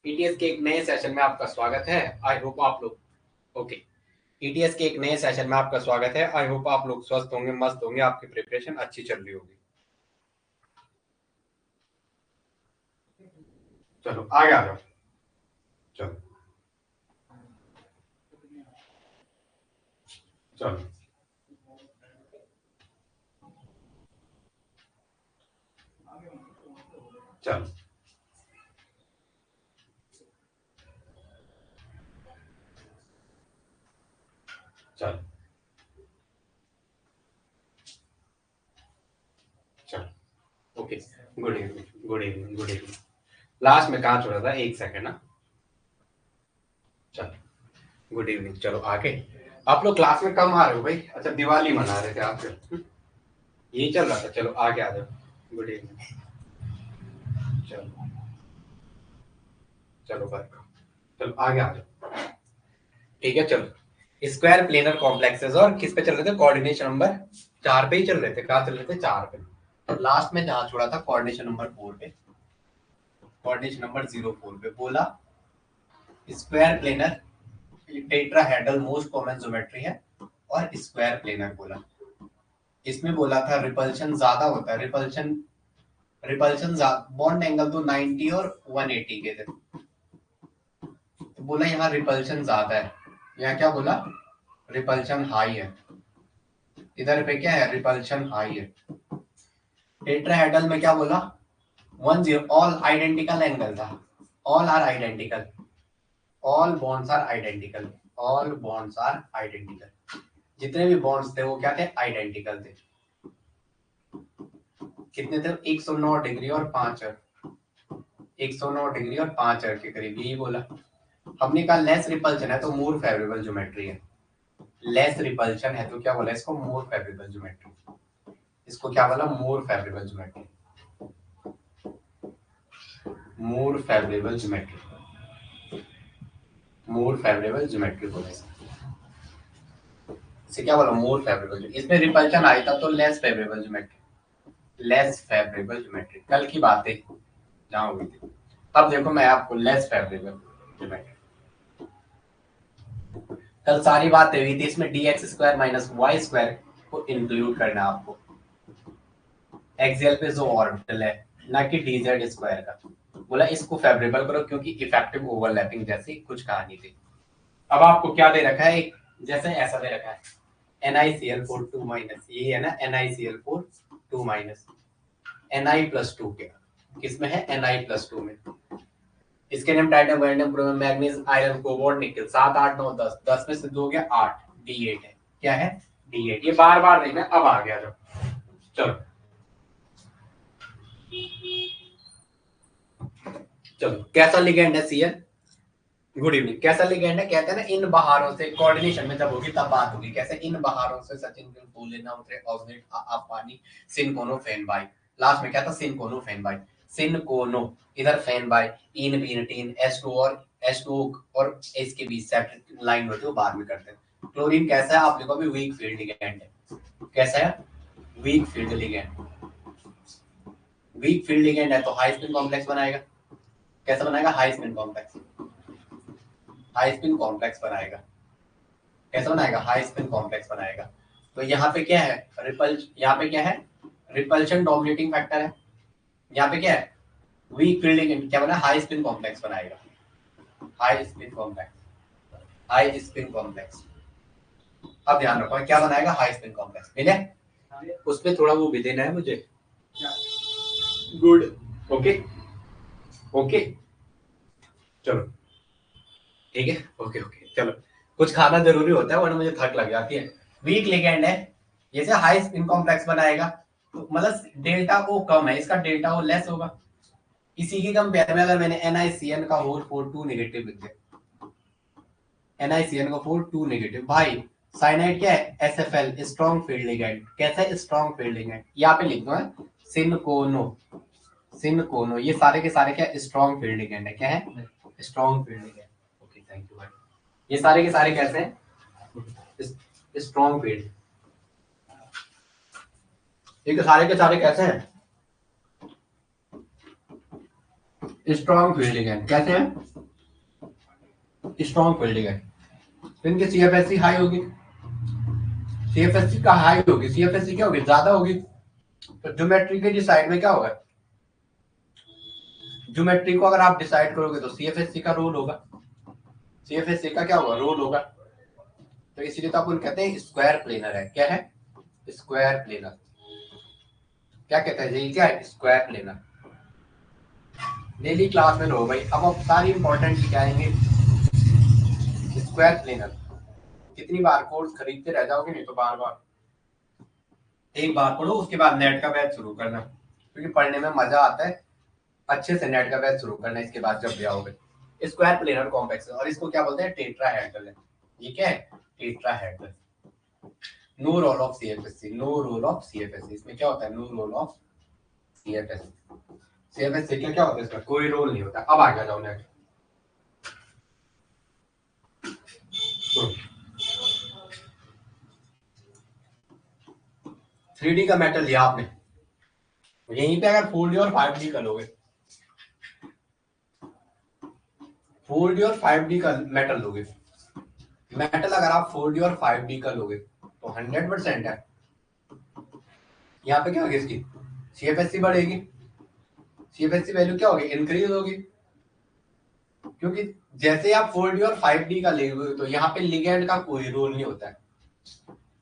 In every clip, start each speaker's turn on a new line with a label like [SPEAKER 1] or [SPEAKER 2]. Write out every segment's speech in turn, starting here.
[SPEAKER 1] ETS के एक नए सेशन में आपका स्वागत है। आई होप आप लोग ओके ईटीएस के एक नए सेशन में आपका स्वागत है। आई होप आप लोग स्वस्थ होंगे, मस्त होंगे, आपकी प्रिपरेशन अच्छी चल रही होगी। चलो आगे आ जाओ। चलो चलो चलो चलो चलो okay. Good evening, good evening, good evening. Last में कहाँ छोड़ा था? एक सेकंड ना। चलो गुड इवनिंग। चलो आगे। आप लोग क्लास में कम आ रहे हो भाई? अच्छा, दिवाली मना रहे थे आप फिर? यही चल रहा था। चलो आगे आ जाओ। Good evening. चलो चलो बाय। चलो आगे आ जाओ। ठीक है चलो। स्क्वायर प्लेनर कॉम्प्लेक्सेस और किस पे चल रहे थे? कोऑर्डिनेशन नंबर 4 पे ही चल रहे थे। कहाँ चल रहे थे? 4 पे। तो लास्ट में जहां छोड़ा था कोऑर्डिनेशन नंबर 4 पे, कोऑर्डिनेशन नंबर 04 पे बोला square planar tetrahedral most common geometry है और स्क्वायर प्लेनर बोला। इसमें बोला था रिपल्शन ज्यादा होता है। रिपल्शन बॉन्ड एंगल तो 90 और 180 के थे, तो बोला यहाँ रिपल्शन ज्यादा है। यहाँ क्या बोला? रिपल्शन हाई है। इधर पे क्या है? रिपल्शन हाई है। टेट्राहेड्रल में क्या बोला? 10 ऑल आइडेंटिकल एंगल था। All are identical, all bonds are identical, all bonds are identical. जितने भी बॉन्ड्स थे वो क्या थे? आइडेंटिकल थे। कितने थे? 109 डिग्री और 5 अर्क। 109 डिग्री और 5 अर्क के करीब, यही बोला। हमने कहा लेस रिपल्शन है तो मोर फेवरेबल ज्योमेट्री है। लेस रिपल्शन है तो क्या बोला इसको? More favourable geometry. इसको क्या बोला? More favourable geometry. More favourable geometry, more favourable geometry बोला इसे। क्या बोला? More favourable. इसमें रिपल्शन आया था तो less favourable geometry, less favourable geometry. कल की बातें जहां हुई थी। अब देखो मैं आपको लेस फेवरेबल ज्योमेट्री, कल सारी बातें हुई थी। इसमें d x square minus y square को इंक्लूड करना आपको। एक्सियल पे जो ऑर्बिटल है, ना कि डीजेड स्क्वायर का। बोला इसको फेवरेबल करो क्योंकि इफेक्टिव ओवरलैपिंग जैसी कुछ कहानी थी। अब आपको क्या दे रखा है? जैसे ऐसा दे रखा है NiCl4 2 माइनस, ये है ना NiCl4 2 माइनस Ni+2 के किसमें है? Ni+2 में। इसके name titanium vanadium bromine manganese iron cobalt nickel 7 8 9 10, 10 में से 2 हो गया 8, D8 है। क्या है? D8। ये बार बार देखना। अब आ गया जब। चलो चलो कैसा लिगेंड है Cl? Good evening. कैसा लिगेंड है? कहते हैं ना इन बहारों से कोऑर्डिनेशन में जब होगी तब बात होगी। कैसे? इन बहारों से सचिन के फूल लेना उतरे ऑक्सीडेंट आप पानी सिन कोनो फेन बाई। लास्ट में क्या था? सिन कोनो फेन बाई। सिन कोनो, इधर फेन बाई, इन बीन टीन H2 और H2 और इसके बीच सेपरेट लाइन होती है, वो बाद में करते हैं। क्लोरीन कैसा है? आप देखो अभी वीक फील्ड लिगेंड है। कैसा है? Weak field ligand. Weak field ligand है तो हाई स्पिन कॉम्प्लेक्स बनाएगा। कैसा बनाएगा? High spin complex. High spin complex बनाएगा। कैसा बनाएगा? हाई स्पिन कॉम्प्लेक्स बनाएगा। तो यहाँ पे क्या है? यहाँ पे क्या है? रिपल्शन डोमिनेटिंग फैक्टर है। यहाँ पे क्या है? Weak fielding. क्या बना? हाई स्पिन कॉम्प्लेक्स बनाएगा। High spin complex, high spin complex. अब ध्यान रखो क्या बनाएगा? High spin complex. मिले? उसमें थोड़ा वो भी देना है मुझे। गुड। ओके ओके चलो ठीक है। ओके ओके चलो। कुछ खाना जरूरी होता है वरना मुझे थक लग जाती है। वीक लिगेंड है, जैसे हाई स्पिन कॉम्प्लेक्स बनाएगा तो मतलब डेल्टा ओ कम है, इसका डेल्टा ओ लेस होगा। इसी के कंपेयर में अगर मैंने NiCN का होल 4 2 नेगेटिव लिख दिया, NiCN का 4 2 नेगेटिव, भाई साइनाइड क्या है? SFL strong field ligand. कैसा है? Strong field ligand. यहाँ पे लिख दो सिनकोनो, सिनकोनो। ये सारे के सारे क्या? स्ट्रॉन्ग फील्ड लिगेंड है। क्या है? Strong field ligand. Okay thank you भाई। ये सारे के सारे कैसे हैं? Strong field. ये सारे के सारे कैसे हैं? Strong field ligand. कैसे हैं? स्ट्रॉन्ग फील्ड लिगेंड, तो इनकी सीएफएससी हाई होगी, सीएफएससी का हाई होगी, सीएफएससी क्या होगी, ज्यादा होगी। तो ज्योमेट्री के डिसाइड में क्या होगा, ज्योमेट्री को अगर आप डिसाइड करोगे तो सीएफएससी का रोल होगा, सीएफएससी का क्या होगा, रोल होगा। तो इसलिए तो अपन कहते हैं स्क्वायर प्लेनर है। क्या है, स्क्वायर प्लेनर। क्या कहते हैं जी, क्या है, स्क्वायर प्लेनर। डेली क्लास में लो भाई, अब आप सारी इंपॉर्टेंट लिखाएंगे। स्क्वायर प्लेनर कितनी बार कोर्स खरीदते रह जाओगे, नहीं तो बार बार एक बार पढ़ो, उसके बाद नेट का बैच शुरू करना, क्योंकि पढ़ने में मजा आता है। अच्छे से नेट का बैच शुरू करना इसके बाद जब भी आओगे। स्क्वायर प्लेनर कॉम्प्लेक्स, और इसको क्या बोलते हैं, टेट्राहेड्रल है। ये क्या है, tetrahedral. No role of CFSC, no role of CFSC, इसमें क्या होता है, no role of CFSC. CFSC क्या क्या होता है, इसका कोई रोल नहीं होता। अब आगे जाओ नेक्स्ट। 3D का मेटल लिया आपने, यहीं पे अगर 4D और 5D का लोगे, 4D और 5D का मेटल लोगे, मेटल अगर आप 4D और 5D का लोगे तो 100% है। यहाँ पे क्या होगी, इसकी सीएफएससी बढ़ेगी, सीएफएससी वैल्यू क्या होगी, इंक्रीज होगी, क्योंकि जैसे आप 4D और 5D का लेंगे तो यहाँ पे लिगेंड का कोई रोल नहीं होता है।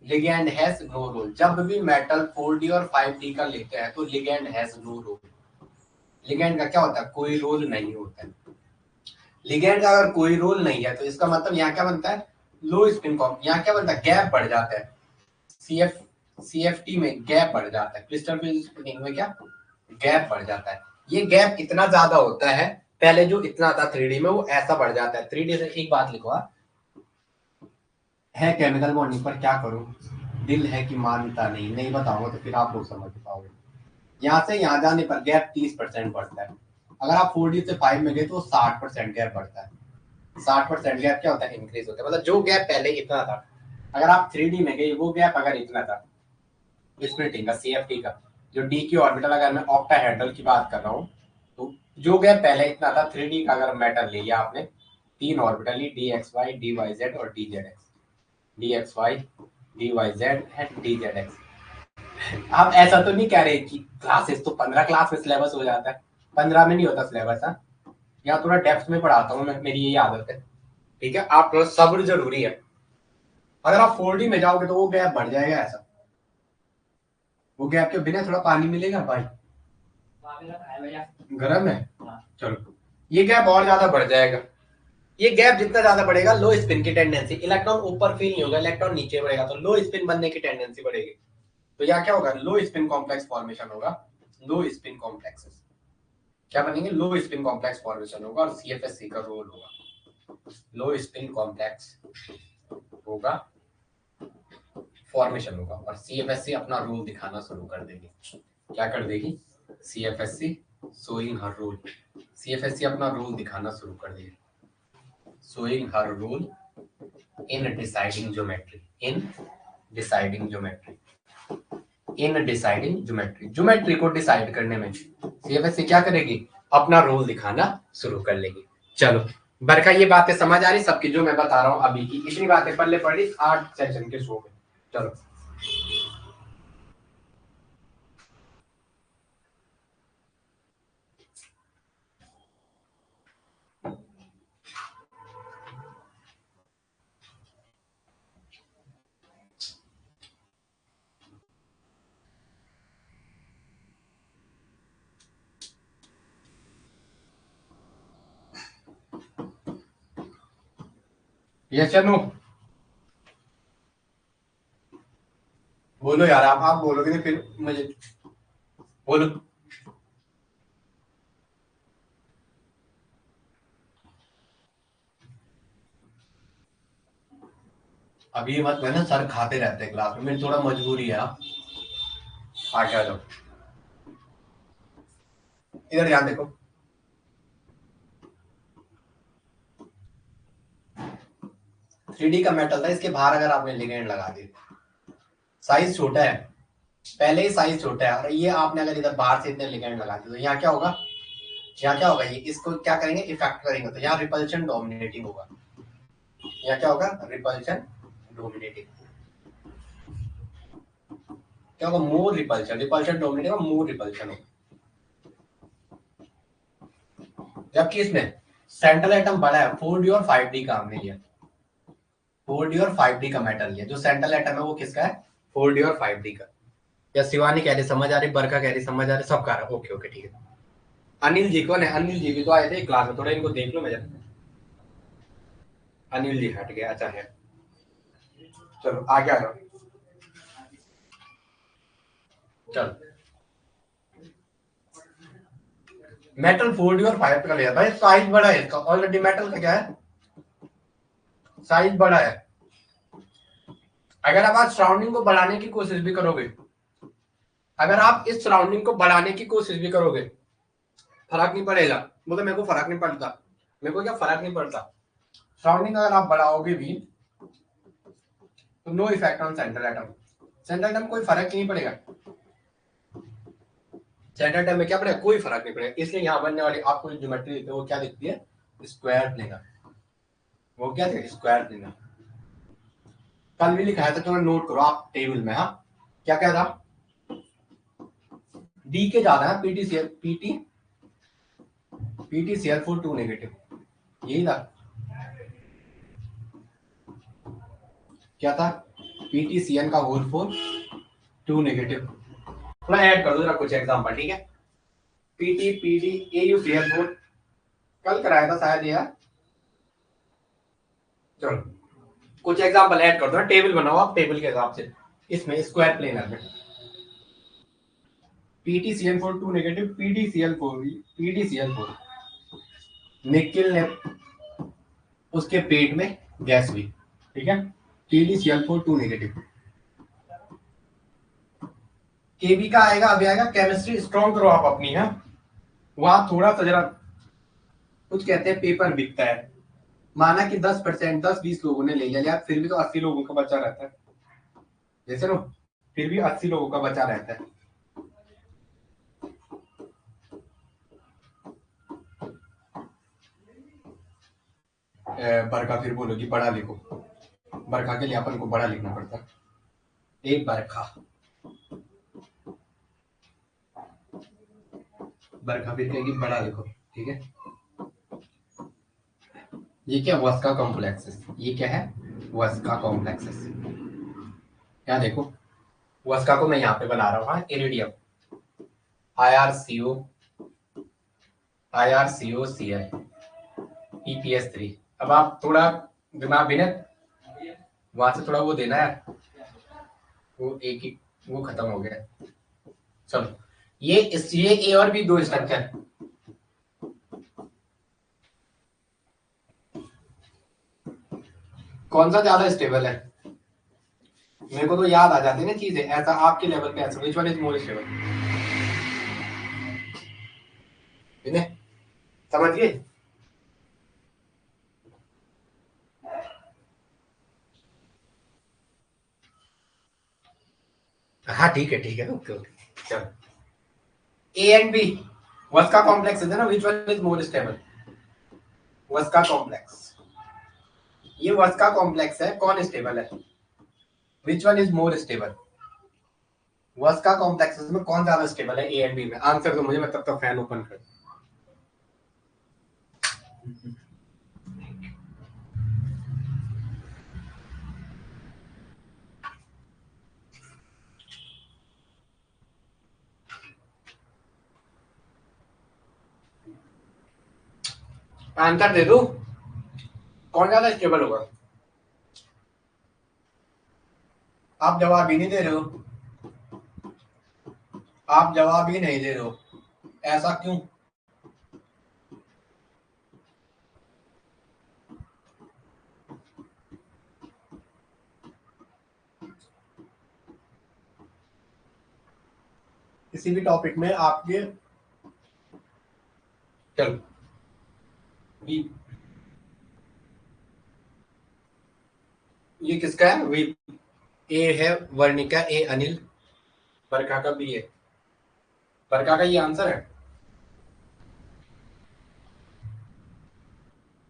[SPEAKER 1] Ligand has no role. जब भी मेटल 4D और 5D का लेते हैं तो ligand has no role. Ligand का क्या होता है, कोई रोल नहीं होता है। लिगेंड का अगर कोई रोल नहीं है तो इसका मतलब यहाँ क्या बनता है, लो स्पिन कॉम्प, यहाँ क्या बनता है, गैप बढ़ जाता है। सीएफटी में गैप बढ़ जाता है, क्रिस्टल फिजिक्स में क्या गैप बढ़ जाता है। ये गैप इतना ज्यादा होता है, पहले जो इतना था 3D में वो ऐसा बढ़ जाता है। 3D से एक बात लिखो है केमिकल बॉन्डिंग पर क्या करूं, दिल है कि मानता नहीं, नहीं बताऊंगा तो फिर आप लोग समझ पाओगे। यहाँ से यहाँ जाने पर गैप 30% बढ़ता है। अगर आप 4D से 5 में गए तो 60% गैप बढ़ता है। 60% गैप क्या होता है, इंक्रीज होता है। मतलब जो गैप पहले इतना था, अगर आप 3D में गए वो गैप अगर इतना था स्प्लिटिंग का, सीएफटी का, जो डी की ऑर्बिटल, अगर मैं ऑक्टाहेड्रल की बात कर रहा हूँ, तो जो गैप पहले इतना था 3D का, अगर मेटल ले लिया आपने, 3 ऑर्बिटल ली, D x Y, D Y Z और D Z X, D x Y, D Y Z and D Z X. आप ऐसा तो नहीं कह रहे कि क्लासेस तो 15 क्लास में सिलेबस हो जाता है, 15 में नहीं होता सिलेबस। हाँ, यहाँ थोड़ा डेप्थ में पढ़ाता हूँ मैं, मेरी यही आदत है। ठीक है, आप थोड़ा सब्र जरूरी है। अगर आप 4D में जाओगे तो वो गैप बढ़ जाएगा ऐसा, वो गैप के बिना थोड़ा पानी मिलेगा भाई, गर्म है। चलो, ये गैप और ज्यादा बढ़ जाएगा। ये गैप जितना ज्यादा बढ़ेगा, लो स्पिन की टेंडेंसी, इलेक्ट्रॉन ऊपर फील नहीं होगा, इलेक्ट्रॉन नीचे बढ़ेगा, तो लो स्पिन बनने की टेंडेंसी बढ़ेगी। तो यहाँ क्या होगा, लो स्पिन कॉम्प्लेक्स फॉर्मेशन होगा। लो स्पिन कॉम्प्लेक्सेस क्या बनेंगे, लो स्पिन कॉम्प्लेक्स फॉर्मेशन होगा, और सीएफएससी का रोल होगा, लो स्पिन कॉम्प्लेक्स होगा, फॉर्मेशन होगा, और सीएफएससी अपना रोल दिखाना शुरू कर देगी। क्या कर देगी, सीएफएससी शोइंग हर रोल, सीएफएससी अपना रोल दिखाना शुरू कर देगी, showing her role in deciding geometry, in deciding geometry, in deciding geometry। Geometry को डिसाइड करने में सीएफएससी क्या करेगी, अपना रोल दिखाना शुरू कर लेगी। चलो बरका, ये बातें समझ आ रही सबकी जो मैं बता रहा हूँ अभी की, इतनी बातें पल्ले पड़ी 8 सेशन के शो में। चलो ये चलो बोलो यार, आप बोलोगे तो फिर मुझे बोलो। अभी मत ना, सर खाते रहते हैं क्लास में, मेरी थोड़ा मजबूरी है। आगे आ जाओ, इधर ध्यान देखो। 3D का मेटल था, इसके बाहर अगर आपने लिगेंड लगा दी, साइज छोटा है, पहले ही साइज छोटा है, और ये आपने अगर इधर बाहर से इतने लिगेंड लगा दी तो यहाँ क्या होगा, यहाँ क्या होगा, ये इसको क्या करेंगे, इफेक्ट करेंगे, तो यहाँ रिपल्शन डोमिनेटिंग होगा। या क्या होगा, रिपल्शन डोमिनेटिंग। क्या होगा, मोर रिपल्शन, रिपल्शन डोमिनेटिंग और मोर रिपल्शन होगा। जबकि इसमें सेंट्रल एटम बड़ा है, 4d और 5d काम में लिया, 4d और 5d का मैटर लिया। जो सेंट्रल एटम है वो किसका है, 4d और 5d का। या शिवानी कह रही समझ आ रही, बरका कह रही समझ आ रही, सब कह रहा ओके ओके ठीक है। अनिल जी कौन है, अनिल जी भी तो आए थे क्लास में, थोड़ा इनको देख लो मेरे। अनिल जी हट गया, अच्छा है, चलो आगे आ जाओ। चलो मेटल 4d और 5 का लिया भाई, साइज बड़ा है इसका, ऑलरेडी मेटल का क्या है, साइज बड़ा है। अगर आप आज सराउंडिंग को बढ़ाने की कोशिश भी करोगे, अगर आप इस सराउंडिंग को बढ़ाने की कोशिश भी करोगे, फर्क नहीं पड़ेगा। वो तो मेरे को फर्क नहीं पड़ता, मेरे को क्या फर्क नहीं पड़ता, सराउंडिंग अगर आप बढ़ाओगे भी तो no effect on central atom, central atom कोई फर्क नहीं पड़ेगा, सेंट्रल एटम में क्या पड़ेगा, कोई फर्क नहीं पड़ेगा। इसलिए यहाँ बनने वाली आपको जो ज्योमेट्री दिखती है वो क्या दिखती है, स्क्वायर प्लेनर, वो क्या थे, स्क्वायर प्लेनर। कल भी लिखाया था, तो नोट करो आप टेबल में। हाँ क्या कह रहा, डी के ज्यादा है, पीटीसीएल पीटीसीएल फोर 2 नेगेटिव, यही था, क्या था, पीटीसीएन का होल 4 2 नेगेटिव। थोड़ा ऐड कर दो जरा कुछ एग्जांपल, ठीक है। पीटी पीडी एयूसीएल 4 कल कराया था शायद यार। चलो कुछ एग्जांपल ऐड कर दो, टेबल बनाओ आप, टेबल के हिसाब से इसमें स्क्वायर प्लेनर में PtCl4 2 नेगेटिव, PdCl4 निकिल ने उसके पेट में गैस हुई, ठीक है, PdCl4 2 नेगेटिव। केबी का आएगा, अभी आएगा, केमिस्ट्री स्ट्रॉन्ग करो आप अपनी है, वहां थोड़ा सा जरा कुछ कहते हैं पेपर बिकता है, माना कि 10% 10-20 लोगों ने ले लिया, फिर भी तो 80 लोगों का बचा रहता है, जैसे नो, फिर भी 80 लोगों का बचा रहता है। बरखा फिर बोलोगी बड़ा लिखो, बरखा के लिए अपन को बड़ा लिखना पड़ता है, एक बरखा, बरखा फिर कहेगी बड़ा लिखो, ठीक है। ये क्या, वस्का कॉम्प्लेक्सेस, ये क्या है, वस्का कॉम्प्लेक्सेस। क्या देखो, वस्का को मैं यहाँ पे बना रहा हूँ, इरिडियम IrCO IrCOCl PPS3। अब आप थोड़ा दिमाग भी ना, वहां से थोड़ा वो देना है, वो एक ही वो खत्म हो गया। चलो ये ए और बी दो स्ट्रक्चर, कौन सा ज्यादा स्टेबल है, मेरे को तो याद आ जाती है ना चीजें, ऐसा आपके लेवल पे ऐसा, which one is more stable, समझिए। हाँ ठीक है ओके ओके। चलो A and B Vaska complex है ना, which one is more stable, Vaska complex, ये वस्का कॉम्प्लेक्स है, कौन स्टेबल है, which one is more stable, Vaska complexes में कौन ज्यादा स्टेबल है, ए एंड बी में, आंसर तो मुझे, मैं तब तक फैन ओपन कर, आंसर दे दो, कौन ज्यादा स्टेबल होगा, आप जवाब ही नहीं दे रहे हो, आप जवाब ही नहीं दे रहे हो, ऐसा क्यों, किसी भी टॉपिक में आपके, चलो बी, ये किसका है, वी, ए है वर्णिका, ए अनिल, बरखा का बी है, बरखा का ये आंसर है,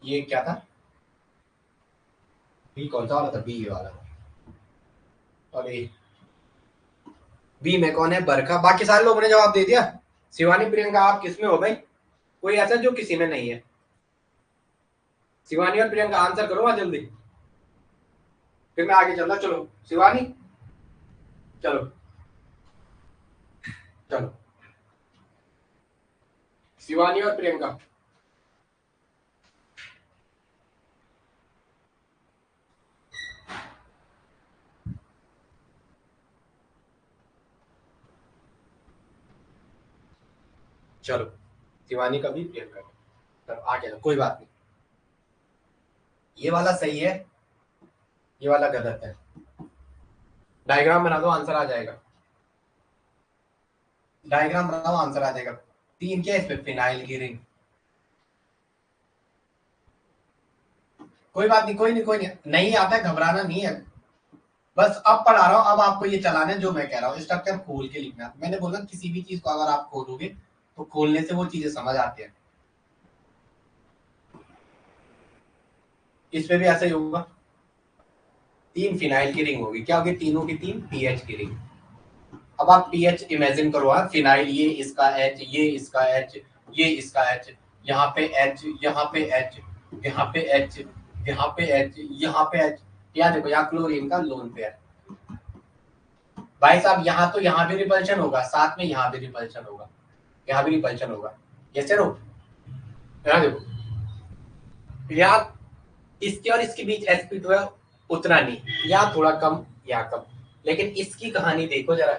[SPEAKER 1] ये क्या था, बी कौन सा वाला था? बी ये वाला। और ए बी में कौन है? बरखा। बाकी सारे लोगों ने जवाब दे दिया। शिवानी प्रियंका आप किसमें हो भाई? कोई ऐसा जो किसी में नहीं है? शिवानी और प्रियंका आंसर करो वहां जल्दी, फिर मैं आगे चल रहा। चलो शिवानी, चलो चलो शिवानी और प्रियंका। चलो शिवानी का भी, प्रियंका का। चलो आगे चलो, कोई बात नहीं। ये वाला सही है, ये वाला गलत है। डायग्राम बना दो, आंसर आ जाएगा। डायग्राम बनाओ, आंसर आ जाएगा। तीन क्या इस पे? फिनाइल की रिंग। कोई बात नहीं, कोई नहीं, कोई नहीं, नहीं आता है, घबराना नहीं है। बस अब पढ़ा रहा हूँ, अब आपको ये चलाना है जो मैं कह रहा हूँ। स्ट्रक्चर खोल के लिखना। मैंने बोला किसी भी चीज को अगर आप खोलोगे तो खोलने से वो चीजें समझ आती है। इस पे भी ऐसा ही होगा। तीन फिनाइल की रिंग होगी, क्या होगी? तीनों की तीन पीएच की रिंग। अब आप पीएच इमेजिन करो। हाँ, फिनाइल ये इसका एच, ये इसका एच, ये इसका एच, यहाँ पे एच, यहाँ पे एच, यहाँ पे एच, यहाँ पे एच, यहाँ पे एच। यहाँ देखो, यहाँ क्लोरीन का लोन पेयर। भाई साहब यहाँ तो यहाँ भी रिपल्शन होगा, साथ में यहाँ भी रिपल्शन होगा, यहाँ भी रिपल्शन होगा। Yes sir. यहाँ देखो, यहाँ इसके और इसके बीच sp2 है, उतना नहीं, यहाँ थोड़ा कम, यहाँ कम। लेकिन इसकी कहानी देखो जरा,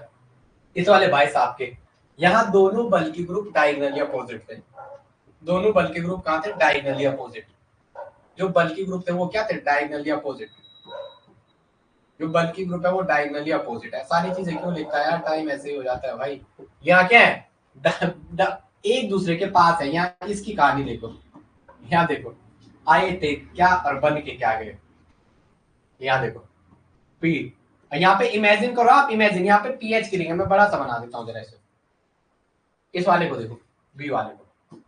[SPEAKER 1] इस वाले भाई साहब के। यहाँ दोनों बल के ग्रुप डायगोनली अपोजिट थे। दोनों बल के ग्रुप कहाँ थे? Diagonally opposite. जो बल के ग्रुप थे वो क्या थे? Diagonally opposite. जो बल की ग्रुप है वो डायगोनली अपोजिट है। सारी चीजें क्यों लिखता है यार? टाइम ऐसे ही हो जाता है भाई। यहाँ क्या है? एक दूसरे के पास है। यहाँ इसकी कहानी देखो, यहाँ देखो, आए थे क्या और बन के क्या गए। यहाँ देखो, पी। यहाँ पे इमेजिन करो आप, इमेजिन यहाँ पे पीएच की रिंग है। मैं बड़ा सा बना देता हूँ जरा इसे। इस वाले को देखो, बी वाले को।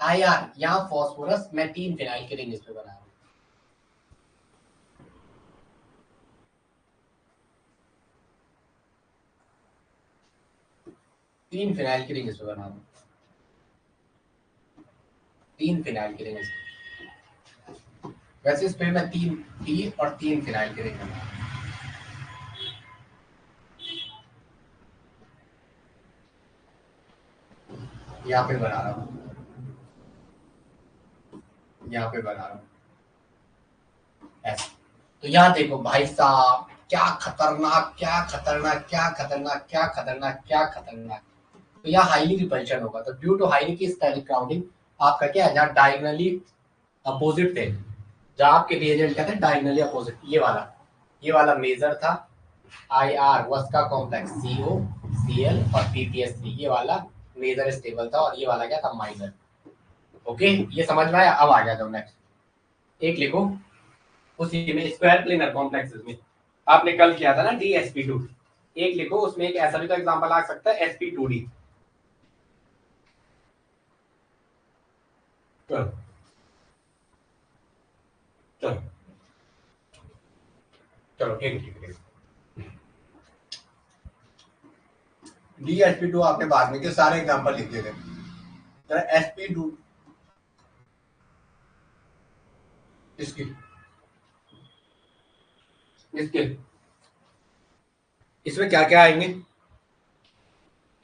[SPEAKER 1] आई आर, यहाँ फॉस्फोरस, मैं तीन फिनाइल की रिंग इस पे बना रहा हूँ। तीन फिनाइल की रिंग इस पे बना रहा हूँ। तीन फिनाइल की रिंग इस पे। वैसे इस पे मैं तीन टी और तीन फिनाइल की रिंग बना रहा हूँ। यहाँ पे बना रहा हूँ, यहाँ पे बना रहा हूँ ऐसे। तो यहाँ देखो भाई साहब, क्या खतरनाक, क्या खतरनाक, क्या खतरनाक, क्या खतरनाक, क्या खतरनाक। तो यहाँ हाईली रिपल्शन होगा। तो ड्यू टू हाईली की स्टेरिक क्राउडिंग, आपका क्या है? जहाँ डायगोनली अपोजिट थे, जहाँ आपके रिएजेंट क्या थे? Diagonally opposite. ये वाला मेजर था। आई आर वॉज का कॉम्प्लेक्स CO Cl और PPS3। ये वाला मेजर स्टेबल था और ये वाला क्या था? माइनर। ओके, ये समझ में आया? अब आ गया। जाओ नेक्स्ट। एक लिखो उसी में, स्क्वायर प्लेनर कॉम्प्लेक्सेस में आपने कल किया था ना DsP2। एक लिखो उसमें, एक ऐसा भी तो एग्जांपल आ सकता है sp2d। चलो चलो चलो, ठीक ठीक ठीक। DsP2 आपने बाद में के सारे एग्जांपल लिख दिए थे। जरा sp2 इसकी, इसके, इसमें क्या क्या आएंगे?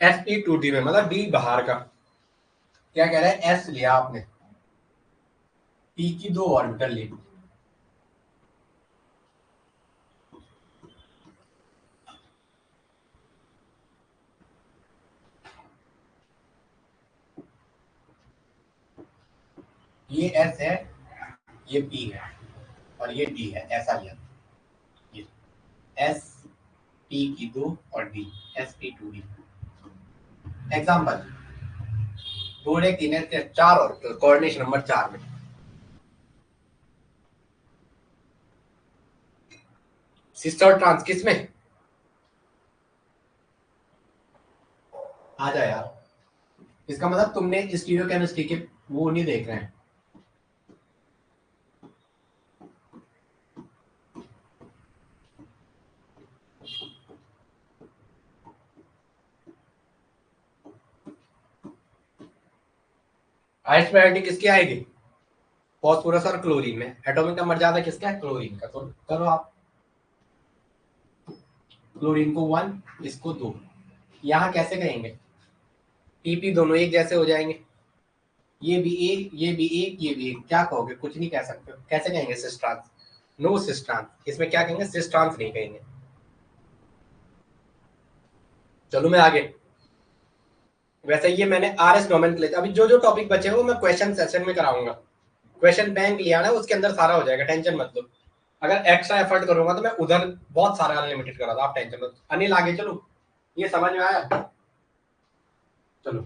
[SPEAKER 1] sp2d में मतलब d बाहर का। क्या कह रहा है? s लिया आपने, p की दो ऑर्बिटल ली। ये s है, ये p है और ये d है, ऐसा लिया। ये s, p की दो और d, sp2d। एग्जाम्पल दो एक तीन है, चार और कोऑर्डिनेशन नंबर 4 में सिस्टर ट्रांस किस में? आ जाए यार। इसका मतलब तुमने स्टीरियोकेमिस्ट्री के वो नहीं देख रहे हैं। हाईएस्ट प्रायोरिटी किसकी आएगी? फॉस्फोरस और क्लोरीन में। एटॉमिक नंबर ज्यादा किसका है? क्लोरीन का। तो करो आप, क्लोरीन को 1, इसको 2। यहाँ कैसे कहेंगे? टीपी दोनों एक जैसे हो जाएंगे, ये भी एक, ये भी एक, ये भी एक। क्या कहोगे? कुछ नहीं कह सकते हो। कैसे कहेंगे? सिस्ट्रांस। No cis trans. इसमें क्या कहेंगे? सिस्ट्रांस नहीं कहेंगे। चलो मैं आगे। वैसे ये मैंने आरएस नोमेनक्लेचर, अभी जो जो टॉपिक बचे हैं वो मैं क्वेश्चन सेशन में कराऊंगा। क्वेश्चन बैंक लिया ना, उसके अंदर सारा हो जाएगा, टेंशन मत लो। अगर एक्स्ट्रा एफर्ट करूंगा तो मैं उधर बहुत सारा अनलिमिटेड करा था, आप टेंशन मत। अनिल आगे चलो, ये समझ में आया? चलो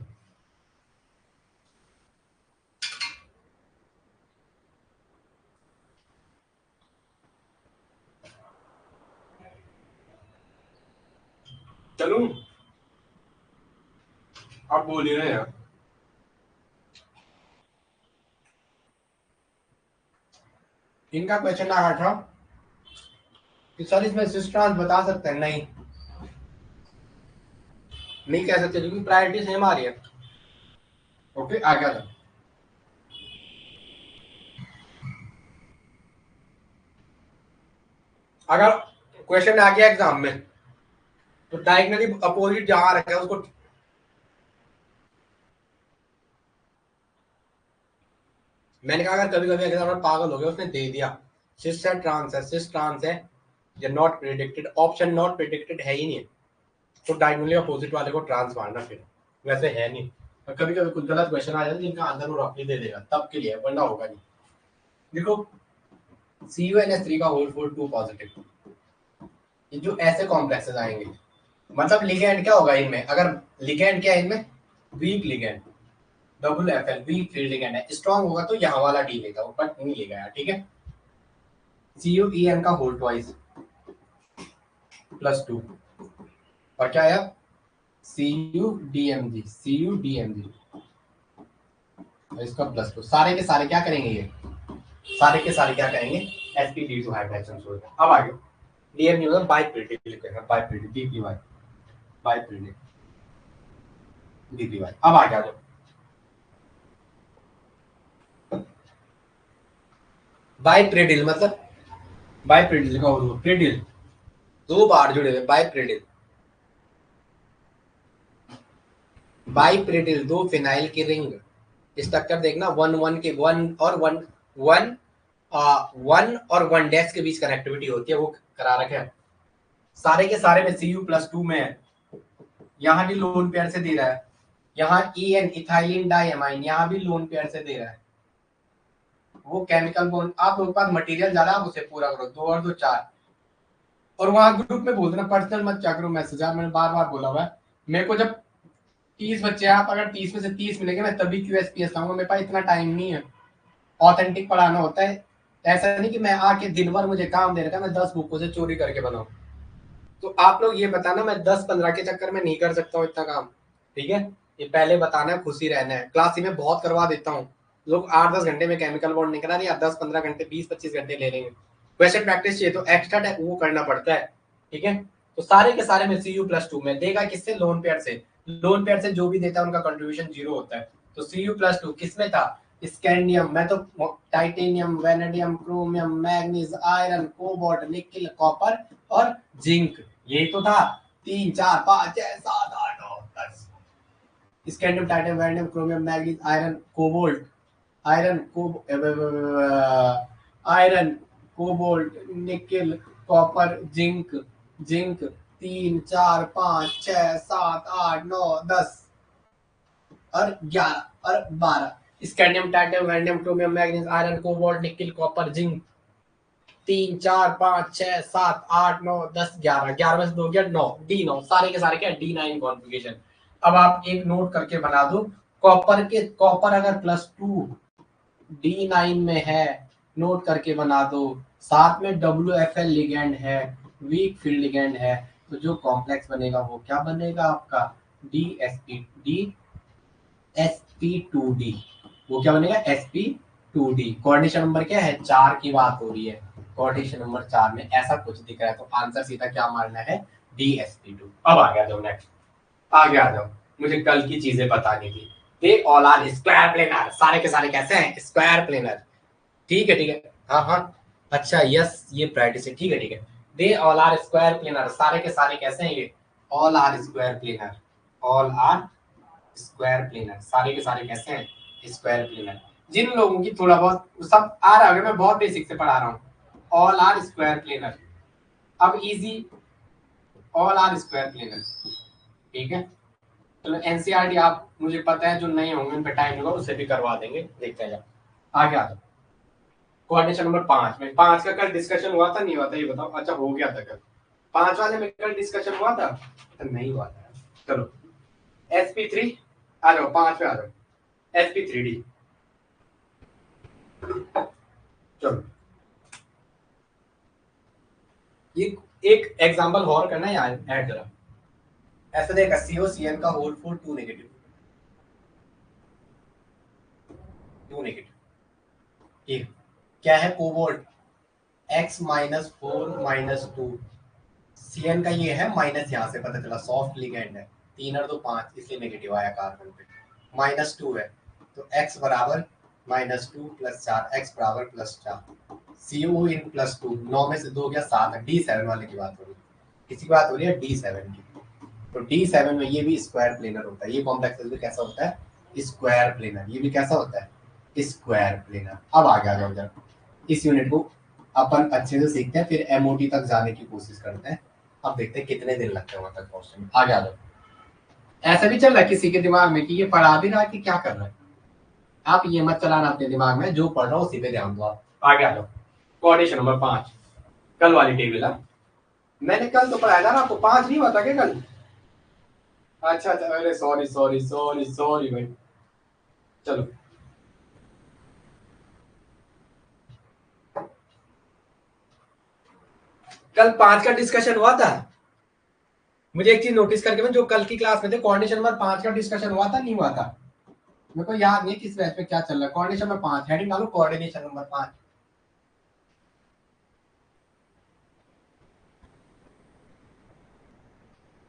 [SPEAKER 1] चलूं, आप बोल ही रहे हैं। इनका क्वेश्चन आ रहा था कि सर इसमें सिस्ट्रांस बता सकते हैं? नहीं, नहीं कह सकते क्योंकि प्रायोरिटी सेम आ रही है। ओके, आ गया था। अगर क्वेश्चन आ गया एग्जाम में तो डायगनली अपोजिट जहां रखा है उसको, मैंने कहा अगर कभी कभी एग्जाम पागल हो गया, उसने दे दिया सिस है ट्रांस है, सिस ट्रांस है, या not predicted, epsilon naught predicted है ही नहीं, तो डायगनली अपोजिट वाले को ट्रांस मारना। फिर वैसे है नहीं, और कभी कभी कुछ गलत क्वेश्चन आ जाते हैं जिनका आंसर वो रफली दे देगा, तब के लिए, वरना होगा नहीं। देखो, CuNH3 का होल फॉर 2 पॉजिटिव, ये जो ऐसे कॉम्प्लेक्सेस आएंगे, मतलब लिगेंड क्या होगा इनमें? अगर लिगेंड क्या है इनमें? Week ligand, WFL weak field ligand है। स्ट्रांग होगा तो यहाँ वाला डी लेगा, बट नहीं लेगा यार, ठीक है। CuEn का होल ट्वाइस +2, और क्या है? CuDMg, इसका +2। सारे के सारे क्या करेंगे? ये सारे के सारे क्या करेंगे? sp_2 hydrogen salt. अब आगे DMG मतलब बाइप्रिडिल लिखेंगे, बाइप्रिडिल, BPY, बाइप्रिडिल, BPY। अब आ गया जो बाइप्रिडिल मतलब, बाइप्रिडिल का और प्रिडिल, दो बार जुड़े हुए, बाइप्रिडिल। बाइप्रिडिल दो फिनाइल की रिंग, स्ट्रक्चर देखना, वन वन के वन और वन वन, वन और वन डैश के बीच कनेक्टिविटी होती है, वो करा रखे हैं। सारे के सारे में Cu+2 में है, यहाँ भी लोन पेयर से दे रहा है, यहाँ EN इथाइलिन डाइअमाइन, यहाँ भी लोन पेयर से दे रहा है। वो केमिकल बॉन्ड, आप लोगों के पास मटेरियल ज्यादा, आप उसे पूरा करो, 2 और 2 4। और वहां ग्रुप में बोल देना, पर्सनल मत क्या करो मैसेज, यार मैंने बार बार बोला हुआ है। मेरे को जब 30 बच्चे, आप अगर 30 में से 30 मिलेंगे, मैं तभी QSPS लाऊंगा, मेरे पास इतना टाइम नहीं है, ऑथेंटिक पढ़ाना होता है। ऐसा नहीं कि मैं आके दिन भर मुझे काम दे रखा है, मैं 10 बुकों से चोरी करके बनाऊं। तो आप लोग ये बताना, मैं 10-15 के चक्कर में नहीं कर सकता हूँ इतना काम, ठीक है? ये पहले बताना है, खुशी रहना है। क्लास में बहुत करवा देता हूँ, लोग 8-10 घंटे में केमिकल बॉन्ड नहीं करा रही, 10-15 घंटे, 20-25 घंटे ले लेंगे। क्वेश्चन प्रैक्टिस चाहिए तो एक्स्ट्रा वो करना पड़ता है, ठीक है? तो सारे के सारे में Cu+2 में देगा, किससे? लोन पेयर से। लोन पेयर से जो भी देता है उनका कंट्रीब्यूशन 0 होता है। तो Cu+2 किसमें था? स्कैंडियम, मैं तो titanium, vanadium, chromium, manganese, iron, cobalt, nickel, copper और जिंक, यही तो था। 3 4 5 6 7 8 9 10, scandium, titanium, vanadium, chromium, manganese, iron, cobalt, iron को iron, cobalt, nickel, copper, zinc, zinc 3 4 5 6 7 8 9 10 और 11 और 12, scandium, titanium, vanadium, chromium, manganese, iron, cobalt, nickel, copper, zinc 3 4 5 6 7 8 9 10 11, 11 में से 2 गया 9, D9, सारे के सारे क्या? D9 configuration. अब आप एक नोट करके बना दो, कॉपर अगर +2 D9 में है, नोट करके बना दो। साथ में WFL लिगेंड है, वीक फील्ड लिगेंड है, तो जो कॉम्प्लेक्स बनेगा वो क्या बनेगा आपका? DSP2D। वो क्या बनेगा? SP2D। कोऑर्डिनेशन नंबर क्या है? 4 की बात हो रही है, कोऑर्डिनेशन नंबर 4 में ऐसा कुछ दिख रहा है, तो आंसर सीधा क्या मारना है? DSP2। अब आ गया जाओ नेक्स्ट, आगे आ जाओ, मुझे कल की चीजें बतानी थी। They all are square planar, सारे के सारे कैसे हैं, स्क्वायर प्लेनर। ठीक है ठीक है, हाँ हाँ, अच्छा यस ये प्रैक्टिस है, ठीक है ठीक है। They all are square planar, सारे के सारे कैसे हैं ये, all are square planar, all are square planar, सारे के सारे कैसे हैं, स्क्वायर प्लेनर। जिन लोगों की थोड़ा बहुत सब आ रहा है, मैं बहुत बेसिक से पढ़ा रहा हूँ, ऑल आर स्क्वायर प्लेनर। अब easy, all are square planar, ठीक है। चलो एनसीईआरटी आप मुझे पता है जो नए होंगे उन पे टाइम लगा, उससे भी करवा देंगे, देखते हैं। आगे आ जाओ, कोऑर्डिनेशन नंबर 5 में, 5 का कल डिस्कशन हुआ था नहीं हुआ था ये बताओ, अच्छा हो गया था कल, 5 वाले में कल डिस्कशन हुआ था तो नहीं हुआ था। चलो sp3 आ जाओ, 5 पे आ जाओ, sp3d। चलो ये एक एग्जांपल और करना है यार, ऐड करा ऐसा देखा, COCl का होल फॉर 2 नेगेटिव, 2 नेगेटिव, ठीक क्या है, कोबाल्ट x -4 -2, Cn का ये है माइनस, यहाँ से पता चला सॉफ्ट लिगेंड है, 3 और 2 5, इसलिए नेगेटिव आया कार्बन पे, -2 है तो x बराबर -2 + 4, x बराबर +4, CO इन +2, 9 में से 2 गया 7 है, D7 वाले की बात हो रही है, किसी की बात हो रही है D7 की। तो D7 में ये भी स्क्वायर प्लेनर होता है, ये कॉम्प्लेक्स भी कैसा होता है, स्क्वायर प्लेनर, ये भी कैसा होता है, स्क्वायर प्लेनर। अब आगे आ जाओ जरा, इस यूनिट को अपन अच्छे से सीखते हैं, फिर MOT तक जाने की कोशिश करते हैं। अब देखते हैं कितने दिन लगते हैं वहां तक पहुंचने में। आगे आ जाओ, ऐसा भी चल रहा है किसी के दिमाग में कि ये पढ़ा भी रहा है कि क्या कर रहा है, आप ये मत चलाना अपने दिमाग में, जो पढ़ रहा हो उसी पे ध्यान दो आप। आगे आ जाओ, कोऑर्डिनेशन नंबर 5, कल वाली टेबल है, मैंने कल तो पढ़ाया था ना आपको, 5 नहीं हुआ था क्या कल, अच्छा अच्छा, अरे सॉरी सॉरी सॉरी सॉरी भाई, चलो कल 5 का डिस्कशन हुआ था, मुझे एक चीज नोटिस करके मैं, जो कल की क्लास में थे, कोऑर्डिनेशन नंबर 5 का डिस्कशन हुआ था नहीं हुआ था, मेरे को याद नहीं किस बैच पे क्या चल रहा है। कोऑर्डिनेशन नंबर 5, हेडिंग डालो कोऑर्डिनेशन नंबर 5,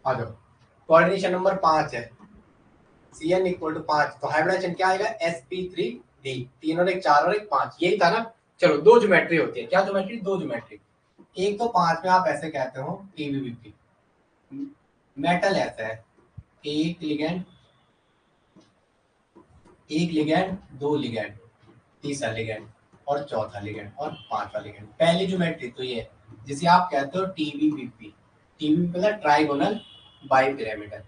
[SPEAKER 1] आ जाओ, कोऑर्डिनेशन नंबर 5 है, Cn = 5, तो हाइब्रिडाइजेशन क्या आएगा, sp3d, 3 और 1 4 और 1 5, यही था ना। चलो दो ज्योमेट्री होती है, क्या ज्योमेट्री, दो ज्योमेट्री, एक तो 5 में आप ऐसे कहते हो PVP, मेटल ऐसा है, एक लिगेंड, एक लिगेंड, दो लिगेंड, तीसरा लिगेंड और चौथा लिगेंड और पांचवा लिगेंड। पहली ज्योमेट्री तो ये जिसे आप कहते हो TVBP, TVBP मतलब ट्राइगोनल बाइपिरामिडल,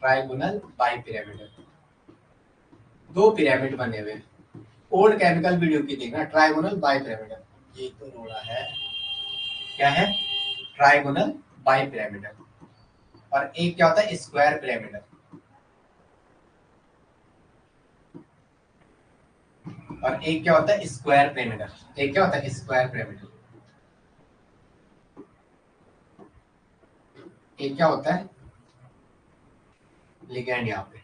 [SPEAKER 1] ट्राइगोनल बाइपिरामिडल, दो पिरामिड बने हुए, ओल्ड केमिकल वीडियो की देखना, ट्राइगोनल बाइपिरामिडल, ये तो रोड़ा है, क्या है, ट्राइगोनल बाइपिरामिडल। और एक क्या होता है, स्क्वायर पिरामिडल, और एक क्या होता है, स्क्वायर पिरामिडल, एक क्या होता है, स्क्वायर पिरामिडल, एक क्या होता है, लिगेंड यहाँ पे,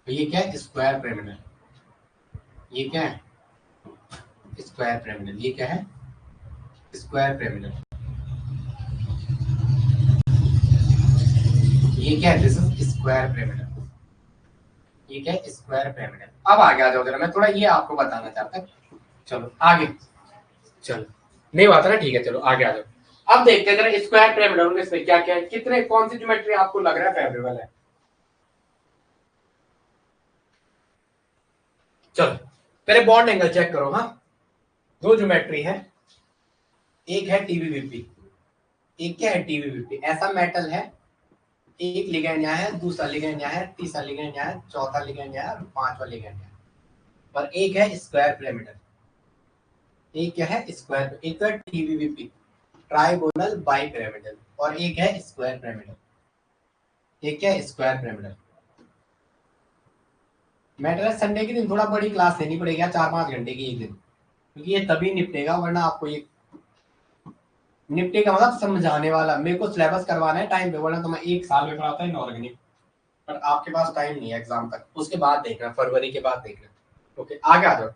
[SPEAKER 1] तो ये क्या है, स्क्वायर पिरामिडल, ये क्या है, स्क्वायर पिरामिडल, ये क्या है, स्क्वायर पिरामिडल, ये क्या है, दिस इज स्क्वायर पिरामिडल, ये क्या है, स्क्वायर पिरामिडल। अब आगे आ जाओ जरा, मैं थोड़ा ये आपको बताना चाहता हूँ, चलो आगे, चलो नहीं हुआ था ना, ठीक है चलो आगे आ जाओ। अब देखते हैं जरा स्क्वायर पिरामिडल में इसमें क्या क्या है, कितने कौन सी ज्योमेट्री आपको लग रहा है फेवरेबल है। चलो पहले बॉन्ड एंगल चेक करो, हाँ दो ज्योमेट्री है, एक है TVBP, एक क्या है TVBP, ऐसा मेटल है, एक लिगेंड यहाँ है, दूसरा लिगेंड यहाँ है, तीसरा लिगेंड यहाँ है, चौथा लिगेंड यहाँ है और पांचवा लिगेंड यहाँ है। और एक है स्क्वायर पिरामिडल, एक क्या है, स्क्वायर, एक तो है TVBP ट्राइगोनल बाइपिरामिडल, और एक है स्क्वायर पिरामिडल, एक क्या है, स्क्वायर पिरामिडल। मैटर संडे के दिन थोड़ा बड़ी क्लास लेनी पड़ेगी, 4-5 घंटे की एक दिन, क्योंकि ये तभी निपटेगा, वरना आपको ये निपटेगा मतलब समझाने वाला, मेरे को सिलेबस करवाना है टाइम पे, वरना तो मैं एक साल में पढ़ाता है इनऑर्गेनिक, पर आपके पास टाइम नहीं है एग्जाम तक, उसके बाद देखना, फरवरी के बाद देखना। ओके आगे आ जाओ,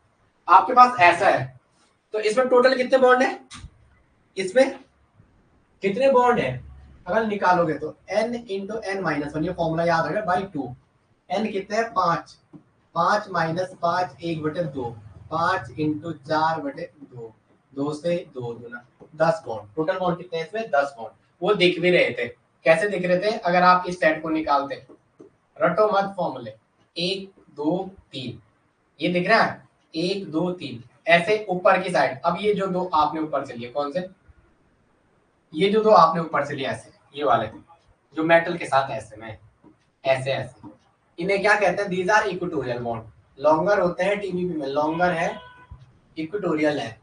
[SPEAKER 1] आपके पास ऐसा है, तो इसमें टोटल कितने बॉन्ड है, इसमें कितने बॉन्ड है, अगर निकालोगे तो n × n - 1, ये फॉर्मूला याद रखना, बाई 2, n कितना है 5, 5 माइनस 5 1/2, 5 इंटू 4/2, 2 से 2 दूना 10 बॉन्ड। टोटल बॉन्ड कितने हैं इसमें 10 बॉन्ड। वो दिख भी रहे थे, कैसे दिख रहे थे, अगर आप इस सेट को निकालते, रटो मत फॉर्मूले, 1 2 3, ये दिख रहा है 1 2 3 ऐसे ऊपर की साइड। अब ये जो दो आपने ऊपर से लिए कौन से, ये जो दो आपने ऊपर से लिए ऐसे, ये वाले जो मेटल के साथ ऐसे में ऐसे ऐसे, इन्हें क्या कहते हैं, these are equatorial bond. Longer होते हैं टीबीबी में, लॉन्गर है, इक्वेटोरियल है,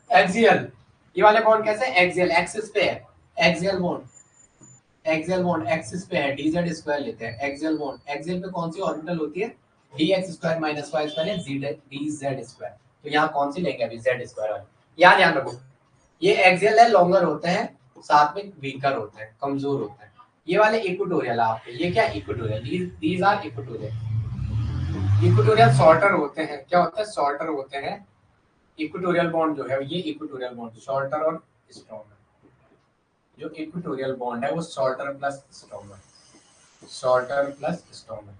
[SPEAKER 1] एक्सियल। ये वाले बॉन्ड कैसे, एक्सियल एक्सिस पे है, axial bond, axial bond axis पे है, dz स्क्वायर लेते हैं। एक्सियल बॉन्ड, एक्सियल पे कौन सी ऑर्बिटल होती है, dx square minus y square है, dz स्क्वायर। तो यहाँ कौन सी लेंगे अभी, z स्क्वायर वाली। याद ध्यान रखो, ये एक्सियल है, लॉन्गर होते हैं, साथ में वीकर होते हैं, कमजोर होते हैं। ये वाले इक्वेटोरियल आपके, ये क्या equatorial, these are equatorial. Equatorial shorter होते हैं, क्या होता है, शॉर्टर होते हैं। इक्वेटोरियल बॉन्ड जो है ये इक्वेटोरियल बॉन्ड शॉर्टर और स्ट्रॉन्गर, जो इक्वेटोरियल बॉन्ड है वो shorter plus stronger, shorter plus stronger,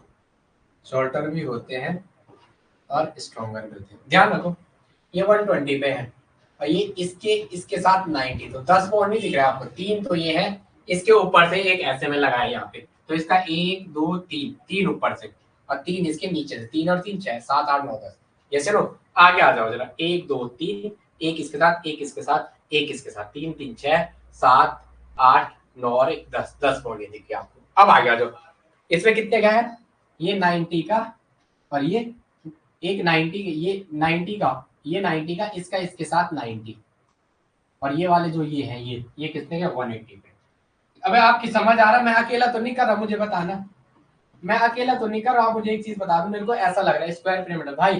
[SPEAKER 1] shorter भी होते हैं और स्ट्रॉन्गर भी होते हैं। ध्यान रखो ये 120 पे है और ये इसके इसके साथ 90, तो 10 बॉन्ड नहीं दिख रहा है आपको, 3 तो ये है, इसके ऊपर से एक ऐसे में लगाया यहाँ पे, तो इसका 1 2 3, 3 ऊपर से और 3 इसके नीचे से, 3 और 3 6 7 8 9 10। ये चलो आगे आ जाओ जरा, 1 2 3, एक इसके साथ एक इसके साथ एक इसके साथ, 3 3 6 7 8 9 और 1 10, 10 बॉन्ड ये दिख गया आपको। अब आगे आ जाओ, इसमें कितने का है, ये 90 का और ये एक 90, ये 90 का, ये 90 का, इसका इसके साथ 90, और ये वाले जो ये हैं ये कितने के 180 पे। अबे आपकी समझ आ रहा है, मैं अकेला तो नहीं कर रहा, मुझे बताना, मैं अकेला तो नहीं कर रहा, आप मुझे एक चीज बता दो, मेरे को ऐसा लग रहा है स्क्वायर पिरामिड भाई,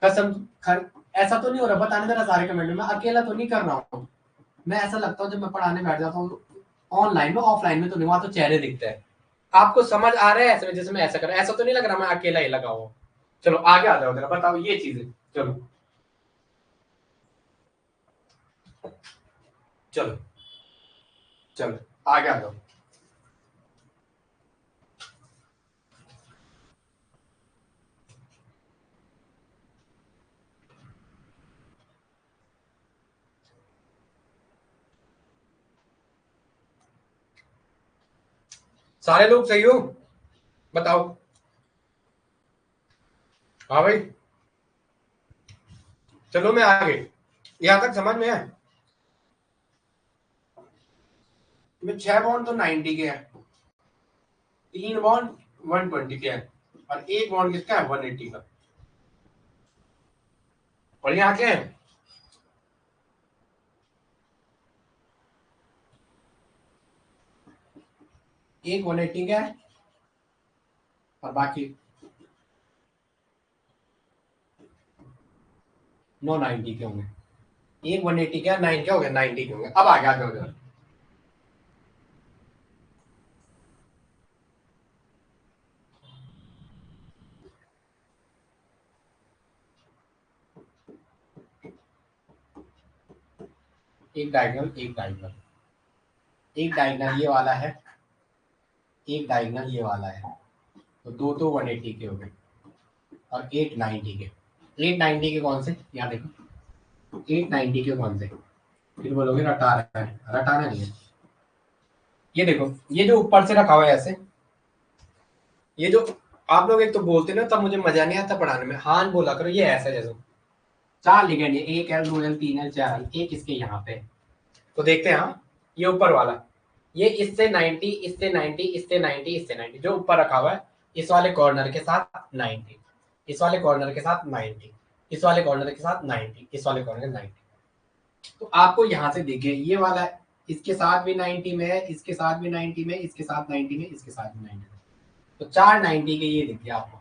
[SPEAKER 1] कसम ऐसा तो नहीं हो रहा, बताने जरा सारे कमेंट में, मैं अकेला तो नहीं कर रहा हूँ। मैं ऐसा लगता हूँ जब मैं पढ़ाने बैठ जाता हूँ ऑनलाइन में, ऑफलाइन में तो नहीं, वहां तो चेहरे दिखते हैं। आपको समझ आ रहा है ऐसे में, जैसे मैं ऐसा कर रहा, ऐसा तो नहीं लग रहा मैं अकेला ही लगा हूँ। चलो आगे आ जाओ जरा, बताओ ये चीजें। चलो चलो चलो आगे आ जाओ। सारे लोग सही हो, बताओ। हाँ भाई, चलो मैं आगे, यहाँ तक समझ में है। में 6 बॉन्ड तो 90 के हैं, 3 बॉन्ड 120 के हैं और एक बॉन्ड किसका है 180 का। और यहाँ क्या है, एक 180 का है और बाकी 90 के होंगे। एक 180 का 9 क्या हो गया 90 के होंगे। अब आगे आ जाओ जरा, एक डायगोनल एक डायगोनल, एक डायगोनल ये वाला है, एक डायगोनल ये वाला है, तो दो तो 180 के हो गए और 890 के। 890 के कौन से, यहाँ देखो 890 के कौन से, फिर बोलोगे रटा रहा है, रटाना नहीं है। ये देखो ये जो ऊपर से रखा हुआ है ऐसे, ये जो आप लोग एक तो बोलते ना तब मुझे मजा नहीं आता पढ़ाने में, हान बोला करो, ये ऐसा जैसे 4 लिगेंड है, 1 L 2 L 3 L 4 L, एक इसके यहाँ पे, तो देखते हैं। हाँ ये ऊपर वाला, ये इससे 90 इससे 90 इससे 90 इससे 90, जो ऊपर रखा हुआ है इस वाले कॉर्नर के साथ 90, इस वाले कॉर्नर के साथ 90, इस वाले कॉर्नर के साथ 90, इस वाले कॉर्नर के 90। तो आपको यहाँ से देखिए ये वाला इसके साथ भी 90 में है, इसके साथ भी 90 में, इसके साथ 90 में, इसके साथ भी 90 में, तो 490 के ये दिख गया आपको,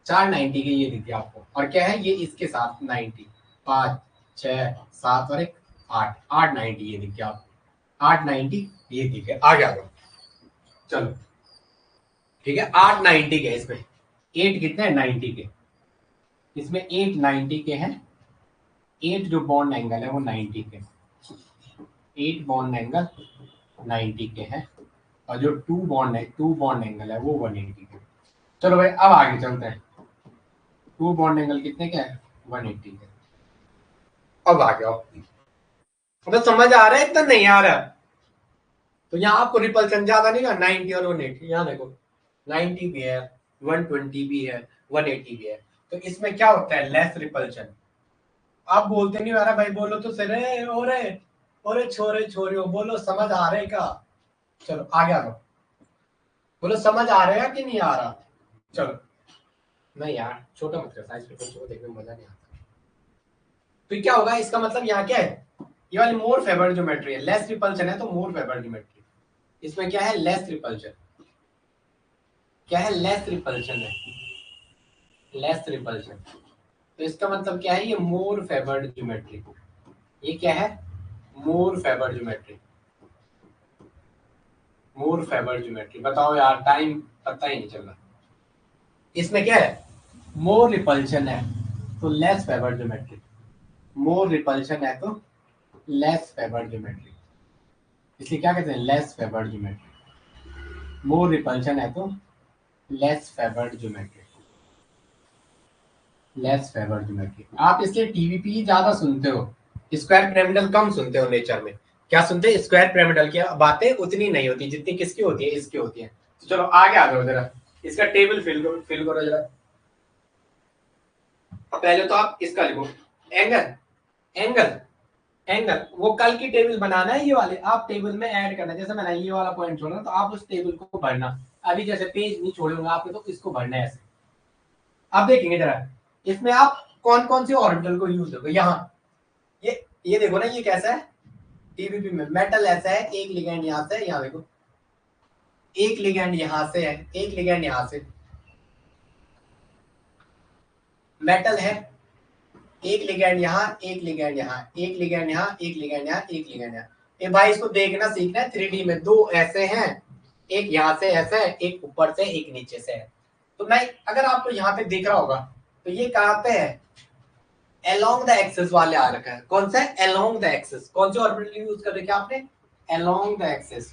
[SPEAKER 1] 490 के ये दिख गया आपको। और क्या है ये इसके साथ 90, 5 6 7 और एक 8, 890 ये दिख गया आपको, 890 ये दिख गया। आगे आ गया, चलो ठीक है, 890 के इसमें 8 कितने हैं 90 के, इसमें 890 के हैं, 8 जो बॉन्ड एंगल है वो 90 के, 8 बॉन्ड एंगल 90 के हैं और जो टू बॉन्ड एंगल है वो 180 के। चलो भाई अब आगे चलते हैं। टू बॉन्ड एंगल कितने के हैं? 180 के। अब आ गया, तो समझ आ रहा है इतना नहीं आ रहा? तो यहाँ आपको रिपल्शन ज्यादा नहीं का 90 और 180, यहाँ देखो 90 भी है, 120 भी है, 180 भी है। तो इसमें क्या होता है? Less repulsion. आप बोलते नहीं आ रहा भाई, बोलो तो सर। ओरे छोरे छोरियो बोलो, समझ आ रहे का? चलो आगे आ जाओ, बोलो समझ आ रहा है कि नहीं आ रहा? चलो, नहीं यार छोटा मत कर, साइज रिपल्शन को देखने में मजा नहीं आता। तो क्या होगा इसका मतलब? यहाँ क्या है? ये वाली मोर फेवर्ड ज्योमेट्री है, लेस रिपल्शन है तो मोर फेवर्ड ज्योमेट्री। इसमें क्या है? Less repulsion. क्या है? लेस रिपल्शन है, लेस रिपल्शन। तो इसका मतलब क्या है? ये मोर फेवर्ड ज्योमेट्री। ये क्या है? मोर फेवर्ड ज्योमेट्री। मोर फेवर्ड ज्योमेट्री। बताओ यार, टाइम पता ही नहीं चल रहा। इसमें क्या है? मोर रिपल्शन है तो less favoured geometry. More repulsion है तो लेस फेवर्ड ज्योमेट्री। इसलिए क्या कहते हैं? Less favoured geometry. More repulsion है तो less favoured geometry. Less favoured geometry. आप इसलिए टीवीपी ज्यादा सुनते हो, स्क्वायर पिरामिडल कम सुनते हो नेचर में। क्या सुनते हैं? स्क्वायर पिरामिडल की बातें उतनी नहीं होती जितनी किसकी होती है? इसकी होती है। तो चलो आगे आ जाओ जरा, इसका टेबल फिल करो जरा। पहले तो आप इसका लिखो, एंगल एंगल एंगल। वो कल की टेबल बनाना है, ये वाले आप टेबल में ऐड करना। जैसे मैंने ये वाला पॉइंट छोड़ा तो आप उस टेबल को भरना। अभी जैसे पेज नहीं छोड़े होंगे आपने तो इसको भरना है ऐसे। आप देखेंगे जरा, इसमें आप कौन कौन से ऑर्बिटल को यूज करोगे। यहाँ ये देखो ना, ये कैसा है? टीबीपी में मेटल ऐसा है, एक लिगेंड यहाँ से है, यहाँ देखो एक लिगेंड यहाँ से है, एक लिगेंड यहाँ से। मेटल है, एक लिगेंड यहाँ, एक लिगेंड यहाँ, एक लिगेंड यहाँ, एक लिगेंड यहाँ, एक लिगेंड यहाँ। ये भाई इसको देखना सीखना है 3D में। दो ऐसे हैं, एक यहाँ से ऐसा है, एक ऊपर से, एक नीचे से है। तो मैं अगर आपको यहाँ पे दिख रहा होगा तो ये कहाँ पे है? अलोंग द एक्सिस वाले आ रखा है। कौन सा है? Along the axis. कौन से ऑर्बिटल यूज कर रखे आपने? Along the axis.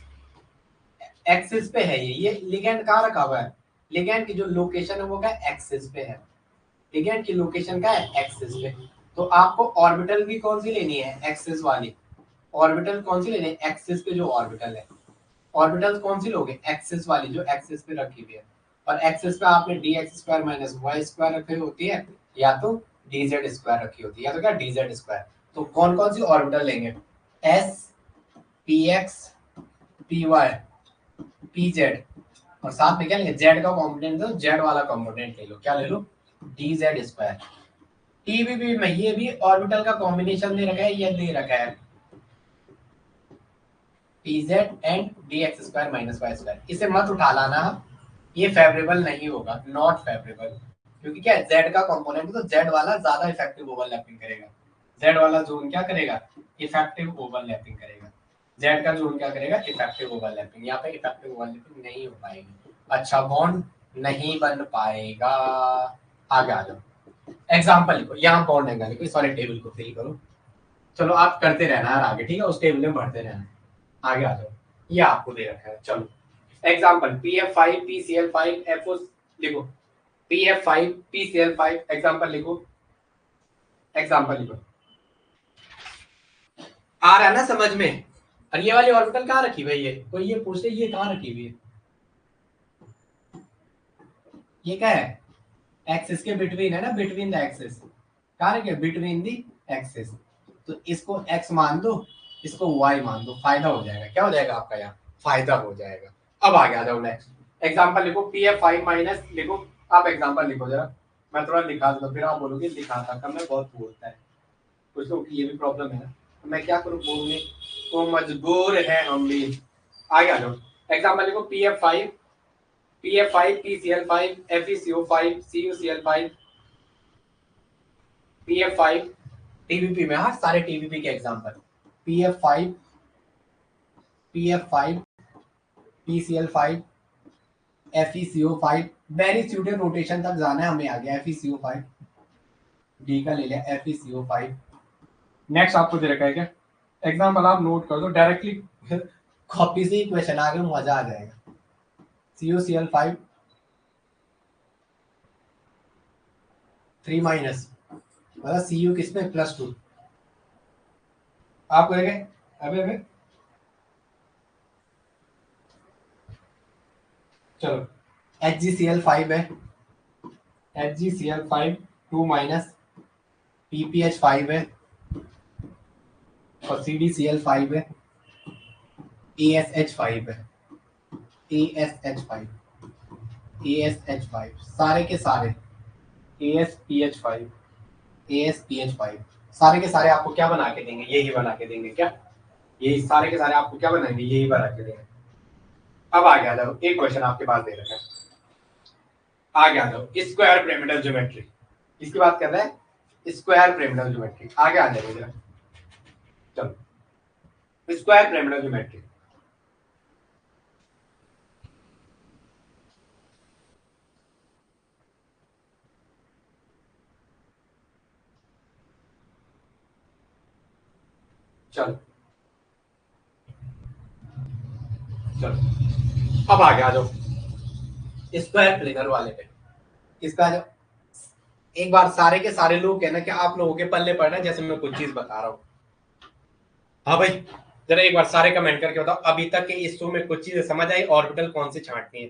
[SPEAKER 1] एक्सिस पे है ये लिगेंड कहाँ रखा हुआ है? लिगेंड की जो लोकेशन है वो क्या? एक्सिस पे है। लिगेंड की लोकेशन क्या है? एक्सिस पे। तो आपको ऑर्बिटल भी कौन सी लेनी है? एक्सिस वाली। ऑर्बिटल कौन सी लेनी है? एक्सिस पे जो ऑर्बिटल है। ऑर्बिटल कौन सी लोगे? एक्सिस वाली जो एक्सिस पे रखी हुई है। और एक्सिस पे आपने d x square minus y square रखी होती है, या तो डी जेड स्क्वायर रखी होती है, या तो क्या डी जेड स्क्वायर। तो कौन कौन सी ऑर्बिटल लेंगे? S, p x, p y, p z. और साथ में क्या लेंगे? जेड का कॉम्पोनेंट, तो जेड वाला कॉम्पोनेंट ले लो। क्या ले लो? D Z square. टीबीबी में ये भी ऑर्बिटल का कॉम्बिनेशन दे रखा है, ये दे रखा है pz and dx square minus y square. इसे मत उठा लाना, ये फेवरेबल नहीं होगा, नॉट फेवरेबल। क्योंकि क्या है? z का कंपोनेंट है तो z वाला ज्यादा इफेक्टिव ओवरलैपिंग करेगा। z वाला जोन क्या करेगा? इफेक्टिव ओवरलैपिंग करेगा। z का जोन क्या करेगा? Effective overlapping. यहाँ पे इफेक्टिव ओवरलैपिंग नहीं हो पाएगी, अच्छा बॉन्ड नहीं बन पाएगा। आगे आ जाओ, एग्जाम्पल लिखो, यहाँ बॉन्ड एंगल लिखो, इस वाले टेबल को फिल करो। चलो आप करते रहना यार आगे, ठीक है? उस टेबल में बढ़ते रहना। आगे आ जाओ, ये आपको दे रखा है। चलो एग्जाम्पल, PF5 PCl5 FO लिखो। PF5 PCl5 एग्जाम्पल लिखो, एग्जाम्पल लिखो। आ रहा है ना समझ में? और ये वाली ऑर्बिटल कहाँ रखी हुई है? कोई ये पूछते ये कहाँ रखी हुई है? ये क्या है? एक्सिस के बिटवीन है ना, बिटवीन द एक्सिस। कहाँ रखे? Between the axis. तो इसको x मान दो, इसको y मान दो, फायदा हो जाएगा। क्या हो जाएगा आपका? यहाँ फायदा हो जाएगा। अब आगे आ जाओ, नेक्स्ट एग्जांपल लिखो, PF5 माइनस लिखो। आप एग्जांपल लिखो जरा, मैं थोड़ा लिखा दूंगा, फिर आप बोलोगे लिखाता कम है, बहुत बोलता है। कुछ लोग की ये भी प्रॉब्लम है ना, तो मैं क्या करूँ बोलने तो मजबूर है हम भी। आगे आ जाओ, एग्जांपल लिखो, PF5 PCl5 FeCO5 CuCl5 PF5 TVP में। हाँ सारे टीवीपी के example, PF5 PF5 PCl5 FeCO5। Very स्यूटेड rotation तक जाना है हमें, आ गया FeCO5, डी का ले लिया FeCO5। नेक्स्ट आपको दे रखा है क्या? एग्जाम्पल आप नोट कर दो डायरेक्टली, कॉपी से ही क्वेश्चन आ गया, मजा आ जाएगा। CuCl5 3 माइनस मतलब Cu किसमें +2 आप कहेंगे अबे अबे चलो HgCl5 है, HgCl5 2 माइनस PPH5 है और CdCl5 है, ASH5 है, ASH5 ASH5 सारे के सारे ASPH5 ASPH5 सारे के सारे आपको क्या बना के देंगे, यही बना के देंगे क्या, यही सारे के सारे आपको क्या बनाएंगे, यही बना के देंगे। अब आ गया जाओ, एक क्वेश्चन आपके पास दे रखा है, आ गया जाओ स्क्वायर पिरामिडल ज्योमेट्री, इसकी बात कर रहे हैं, स्क्वायर पिरामिडल ज्योमेट्री, आगे आ जाएगा जरा, चलो स्क्वायर पिरामिडल ज्योमेट्री। चलो चलो अब आ गया जाओ स्क्वायर प्लेनर वाले पे, इसका जो एक बार सारे के सारे लोग कहना कि आप लोगों के पल्ले पड़ना जैसे मैं कुछ चीज बता रहा हूँ। हाँ भाई जरा एक बार सारे कमेंट करके बताओ अभी तक के इस शो में कुछ चीजें समझ आई, ऑर्बिटल कौन सी छांटनी है।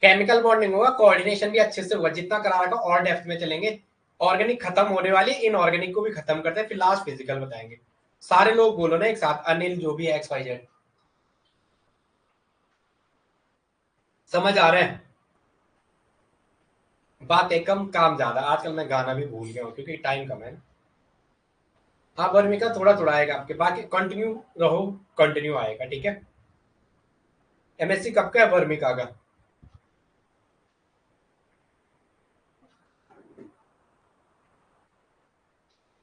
[SPEAKER 1] केमिकल बॉन्डिंग होगा, कोऑर्डिनेशन भी अच्छे से होगा, जितना करा रखा और डेप्थ में चलेंगे। ऑर्गेनिक खत्म होने वाली, इनऑर्गेनिक को भी खत्म करते हैं, फिर लास्ट फिजिकल बताएंगे। सारे लोग बोलो ना एक साथ, अनिल जो भी है XYZ, समझ आ रहा है। बातें कम काम ज्यादा, आजकल मैं गाना भी भूल गया हूँ क्योंकि टाइम कम है। हाँ वर्मिका थोड़ा थोड़ा आएगा आपके, बाकी कंटिन्यू रहो, कंटिन्यू आएगा ठीक है। MSc कब का है वर्मिका का?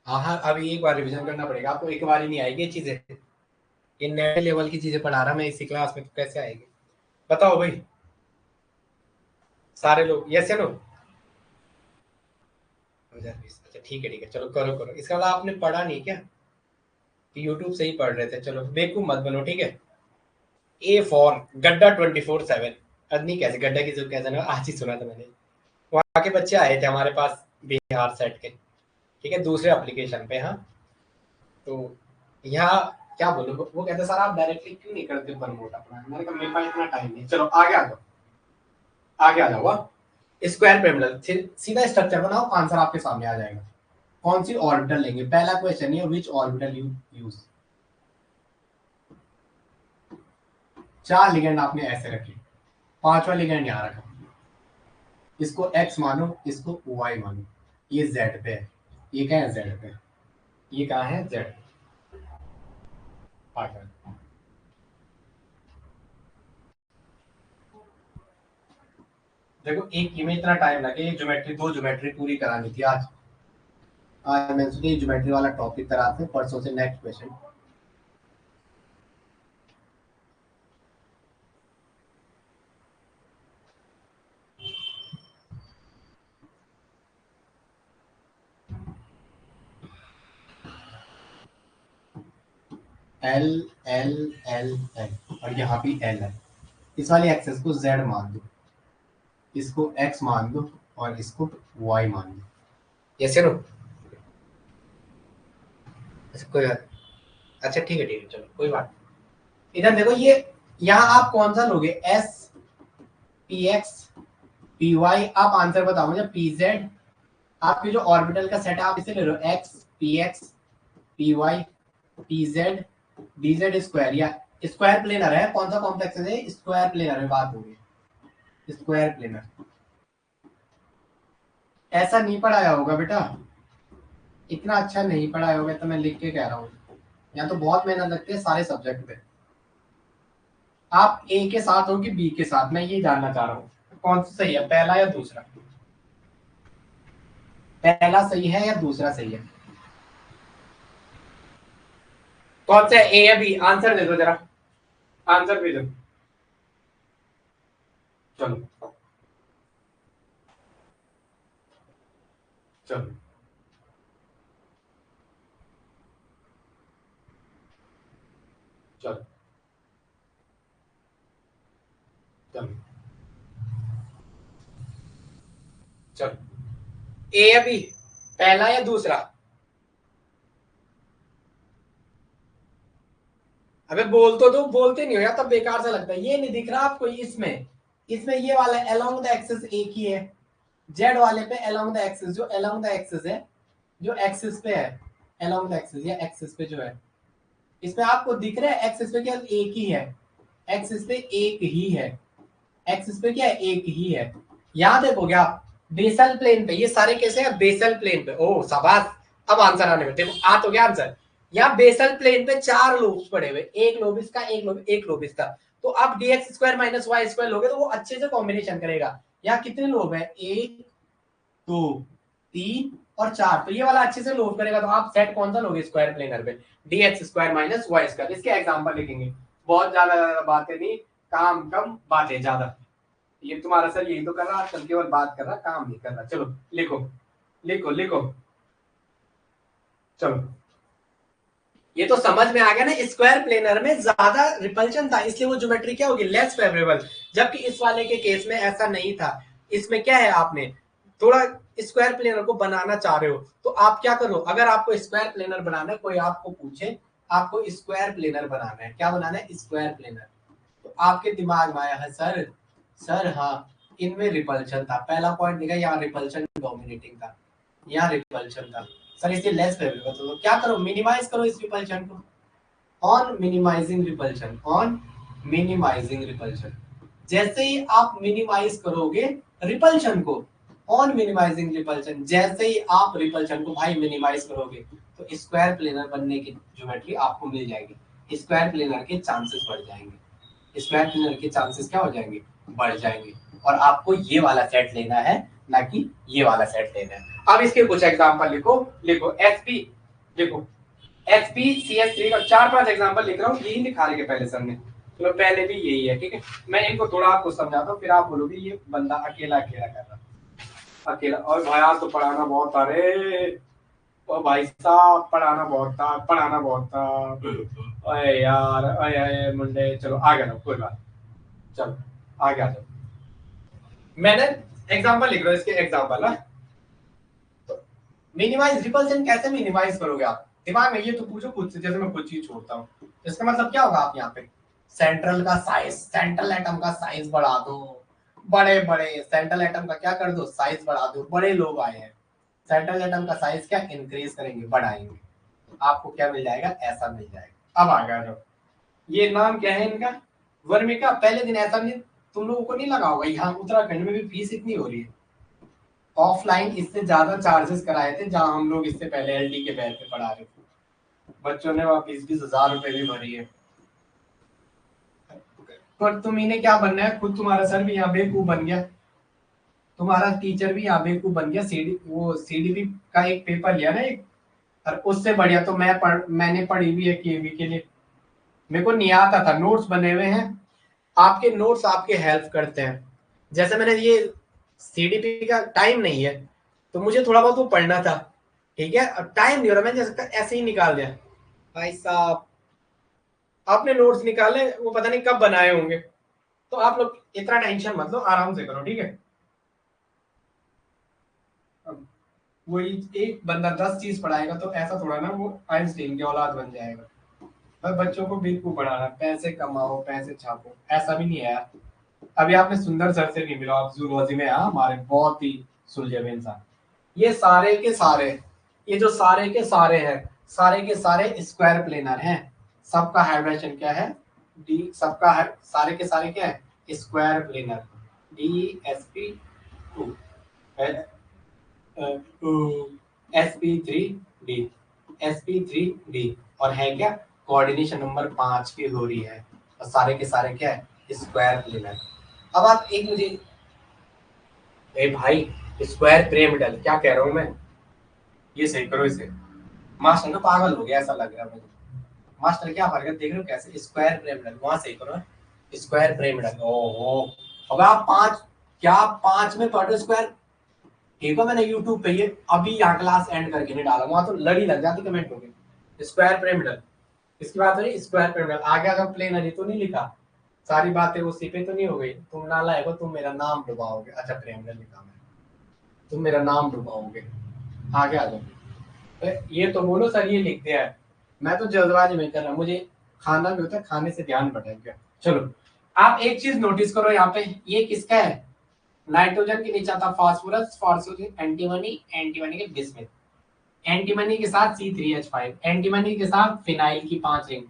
[SPEAKER 1] हाँ हाँ अभी एक बार रिवीजन करना पड़ेगा आपको, एक बार ही नहीं आएगी ये चीजें, ये नए लेवल की चीजें पढ़ा रहा मैं इसी क्लास में, तो कैसे आएगी बताओ भाई। सारे लोग यस या नो? 2020 अच्छा ठीक है चलो करो करो, इसका मतलब आपने पढ़ा नहीं क्या कि यूट्यूब से ही पढ़ रहे थे? चलो बेवकूफ मत बनो ठीक है। A फॉर गड्ढा 24/7, नहीं कैसे गड्ढा की जो कैसे ना, आज ही सुना था मैंने। वहाँ के बच्चे आए थे हमारे पास बिहार सेट के, ठीक है दूसरे एप्लीकेशन पे। हाँ तो यहाँ क्या बोलो, वो कहते सर आप डायरेक्टली क्यों नहीं करते प्रमोट अपना, मैंने कहा मेरे पास इतना टाइम नहीं। चलो आगे आ जाओ, आगे आ जाओ। स्क्वायर पिरामिडल सीधा स्ट्रक्चर बनाओ, आंसर आपके सामने आ जाएगा। कौन सी ऑर्बिटल लेंगे, पहला क्वेश्चन है विच ऑर्बिटल यू यूज। 4 लिगेंड आपने ऐसे रखे, 5वां लिगेंड यहाँ रखा, इसको X मानो, इसको Y मानो, ये Z पे है, ये क्या है Z पे, ये कहाँ है Z, पार्टनर। देखो एक में इतना टाइम लगे, ज्योमेट्री 2 ज्योमेट्री पूरी करानी थी आज, आज मैं सोची ज्योमेट्री वाला टॉपिक कराते हैं, परसों से next question. L L L L और यहाँ भी L है, इस वाली एक्सेस को Z मान दो, इसको X मान दो और इसको Y मान दो। यस या नो? अच्छा कोई बात, अच्छा ठीक है चलो कोई बात। इधर देखो ये, यहाँ आप कौन सा लोगे, S Px Py, आप आंसर बताओ मुझे। Pz आपके जो ऑर्बिटल का सेट है आप इसे ले लो, X Px Py Pz dz square, या स्क्वायर प्लेनर है, कौन सा कॉम्प्लेक्स है, स्क्वायर प्लेनर है, बात हो गई स्क्वायर प्लेनर। ऐसा नहीं पढ़ाया होगा बेटा, इतना अच्छा नहीं पढ़ाया होगा, तो मैं लिख के कह रहा हूँ, यहाँ तो बहुत मेहनत लगती है सारे सब्जेक्ट पे। आप ए के साथ हो कि बी के साथ, मैं ये जानना चाह रहा हूँ कौन सा सही है, पहला या दूसरा, पहला सही है या दूसरा सही है, कौन सा ए या बी, आंसर दे दो जरा, आंसर भी दो। चलो चलो चलो चलो चलो, ए या बी, पहला या दूसरा? अबे बोल तो दो, बोलते नहीं हो यार, तब बेकार सा लगता है। ये नहीं दिख रहा आपको इसमें? इसमें ये वाला अलोंग द एक्सिस एक ही है, जेड वाले पे अलोंग द एक्सिस, जो अलोंग द एक्सिस है, जो एक्सिस पे है, अलोंग द एक्सिस या एक्सिस पे जो है, इसमें आपको दिख रहा है एक्सिस पे क्या एक ही है, एक्सिस पे एक ही है, एक्सिस पे क्या है एक ही है। यहां देखोगे आप बेसल प्लेन पे, ये सारे कैसे हैं बेसल प्लेन पे, ओ शाबाश, अब आंसर आने में देखो, आ तो गया आंसर। यहाँ बेसल प्लेन पे चार लोब्स पड़े हुए, एक लोब इसका, एक लोब इसका, तो आप dx square minus y square लोगे तो वो अच्छे से कॉम्बिनेशन करेगा। यहाँ कितने लोब है, एक, दो, तीन और चार, तो ये वाला अच्छे से लोड करेगा। तो आप सेट कौन सा लोगे स्क्वायर प्लेनर पे, dx square minus y square. इसके एग्जांपल लिखेंगे, बहुत ज्यादा बातें नहीं, काम कम बातें ज्यादा। ये तुम्हारा सर यही तो कर रहा, आजकल केवल बात कर रहा, काम नहीं कर रहा। चलो लिखो लिखो लिखो, चलो ये तो समझ में आ गया ना, स्क्वायर प्लेनर में ज्यादा रिपल्शन था, इसलिए वो ज्योमेट्री क्या होगी, लेस फेवरेबल। जबकि इस वाले के केस में ऐसा नहीं था। इसमें क्या है, आपने थोड़ा स्क्वायर प्लेनर को बनाना चाह रहे हो तो आप क्या करो, अगर आपको स्क्वायर प्लेनर बनाना है, कोई आपको पूछे आपको स्क्वायर प्लेनर बनाना है, क्या बनाना है, स्क्वायर प्लेनर, तो आपके दिमाग में आया है सर, सर हाँ इनमें रिपल्शन था, पहला पॉइंट दिखा, यहाँ रिपल्शन डोमिनेटिंग था, यहाँ रिपल्शन था सर, इसलिए लेस फेवरेबल। तो क्या करो, मिनिमाइज करो इस रिपल्शन को, on minimising repulsion, on minimising repulsion. जैसे ही आप मिनिमाइज करोगे रिपल्शन को, ऑन मिनिमाइजिंग रिपल्शन, जैसे ही आप रिपल्शन को भाई मिनिमाइज करोगे तो स्क्वायर प्लेनर बनने की ज्योमेट्री आपको मिल जाएगी, स्क्वायर प्लेनर के चांसेस बढ़ जाएंगे, स्क्वायर प्लेनर के चांसेस क्या हो जाएंगे, बढ़ जाएंगे। और आपको ये वाला सेट लेना है, ना कि ये वाला सेट लेना है। अब इसके कुछ एग्जांपल लिखो, लिखो एसपी, देखो SPCS3 का 4-5 एग्जांपल लिख रहा हूँ, यही लिखा रहे पहले सर ने, चलो पहले भी यही है, ठीक है। मैं इनको थोड़ा आपको समझाता हूँ, फिर आप बोलोगे ये बंदा अकेला अकेला कर रहा, अकेला। और भाई आज तो पढ़ाना बहुत था रे, ओ भाई साहब पढ़ाना बहुत था, पढ़ाना बहुत था, अरे यार, अरे मुंडे, चलो आगे जाओ, कोई बात, चलो आगे आ जाओ। मैंने एग्जांपल लिख रहा हूँ, इसके एग्जांपल है। मिनिमाइज रिपल्शन कैसे मिनिमाइज करोगे आप, दिमाग में ये तो पूछो खुद से, जैसे मैं कुछ चीज छोड़ता हूँ, इसका मतलब क्या होगा, आप यहाँ पे सेंट्रल का साइज, सेंट्रल एटम का साइज बढ़ा दो, बड़े बड़े सेंट्रल एटम का क्या कर दो, साइज बढ़ा दो, बड़े लोग आए हैं, सेंट्रल एटम का साइज क्या इंक्रीज करेंगे, बढ़ाएंगे, आपको क्या मिल जाएगा, ऐसा मिल जाएगा। अब आ गया, ये नाम क्या है इनका, वर्मिका। पहले दिन ऐसा नहीं, तुम लोगों को नहीं लगा होगा, यहाँ उत्तराखंड में भी फीस इतनी हो रही है, ऑफलाइन इससे ज्यादा चार्जेस कराए थे, जहां हम लोग इससे पहले LD के बैर पे पढ़ा रहे थे, बच्चों ने वहां 20-20 हजार रुपए भी भरी है। पर तुम इन्हें क्या बनना है, खुद तुम्हारा सर भी यहाँ बेवकूफ बन गया, तुम्हारा टीचर भी यहाँ बेवकूफ बन गया, CDP का एक पेपर लिया ना एक, और उससे बढ़िया तो मैंने पढ़ी भी है KV के लिए, मेरे को नहीं आता था, नोट्स बने हुए हैं, आपके नोट्स आपके हेल्प करते हैं। जैसे मैंने ये CDP का टाइम नहीं है तो मुझे थोड़ा बहुत वो पढ़ना था, ठीक है, अब टाइम नहीं हो रहा, मैंने जैसे ऐसे ही निकाल दिया, भाई साहब आपने नोट्स निकाले, वो पता नहीं कब बनाए होंगे। तो आप लोग इतना टेंशन मत लो, आराम से करो, ठीक है। अब वही एक बंदा 10 चीज पढ़ाएगा तो ऐसा थोड़ा ना वो आइंस्टीन की औलाद बन जाएगा। बस बच्चों को बेवकूफ बनाना, पैसे कमाओ पैसे छापो, ऐसा भी नहीं है यार। अभी आपने सुंदर सर से नहीं मिला, आप जूलॉजी में हमारे बहुत ही सुलझे हुए इंसान। ये सारे के सारे, ये जो सारे के सारे हैं, सारे के सारे स्क्वायर प्लेनर हैं, सबका हाइड्रेशन क्या है, डी, सबका है, सारे के सारे क्या है, square planar, DSP2 SP3D, SP3D, और है क्या, कोऑर्डिनेशन नंबर 5 की हो रही है, और सारे के सारे क्या है, स्क्वायर प्लेनर। अब आप एक मुझे, ए भाई स्क्वायर पिरामिडल क्या कह रहा हूं मैं, ये सही करो इसे, मास्टर ना पागल हो गया ऐसा लग रहा है मुझे, मास्टर क्या फर्क है, देख रहे हो कैसे, स्क्वायर पिरामिडल वहां सही करो, स्क्वायर पिरामिडल, ओहो। अब आप 5, क्या 5 में पढ़ रहे स्क्वायर, ठीक है, मैंने यूट्यूब पे ये अभी यहाँ क्लास एंड करके नहीं डाला, वहां तो लड़ी लग जाती कमेंट हो गई, स्क्वायर पिरामिडल, इसकी बात हो रही स्क्वायर पिरामिडल, आगे अगर प्लेनर तो नहीं लिखा, सारी बातें उसी पे तो नहीं हो गई? तुम नालायक हो, तुम मेरा नाम डुबाओगे। अच्छा प्रेम ने लिखा, मैं तुम मेरा नाम डुबाओगे। आगे आ जाओ। ये तो बोलो सर ये लिख दिया है। मैं तो जल्दबाजी में कर रहा हूँ, मुझे खाना भी होता है, खाने से ध्यान भटक गया। चलो आप एक चीज नोटिस करो यहाँ पे, ये किसका है? नाइट्रोजन के नीचे था फास्फोरस, फास्फोरस एंटीमनी, एंटीमनी के बिस्मिथ, एंटीमनी के साथ C3H5, एंटीमनी के साथ फिनाइल की 5 रिंग,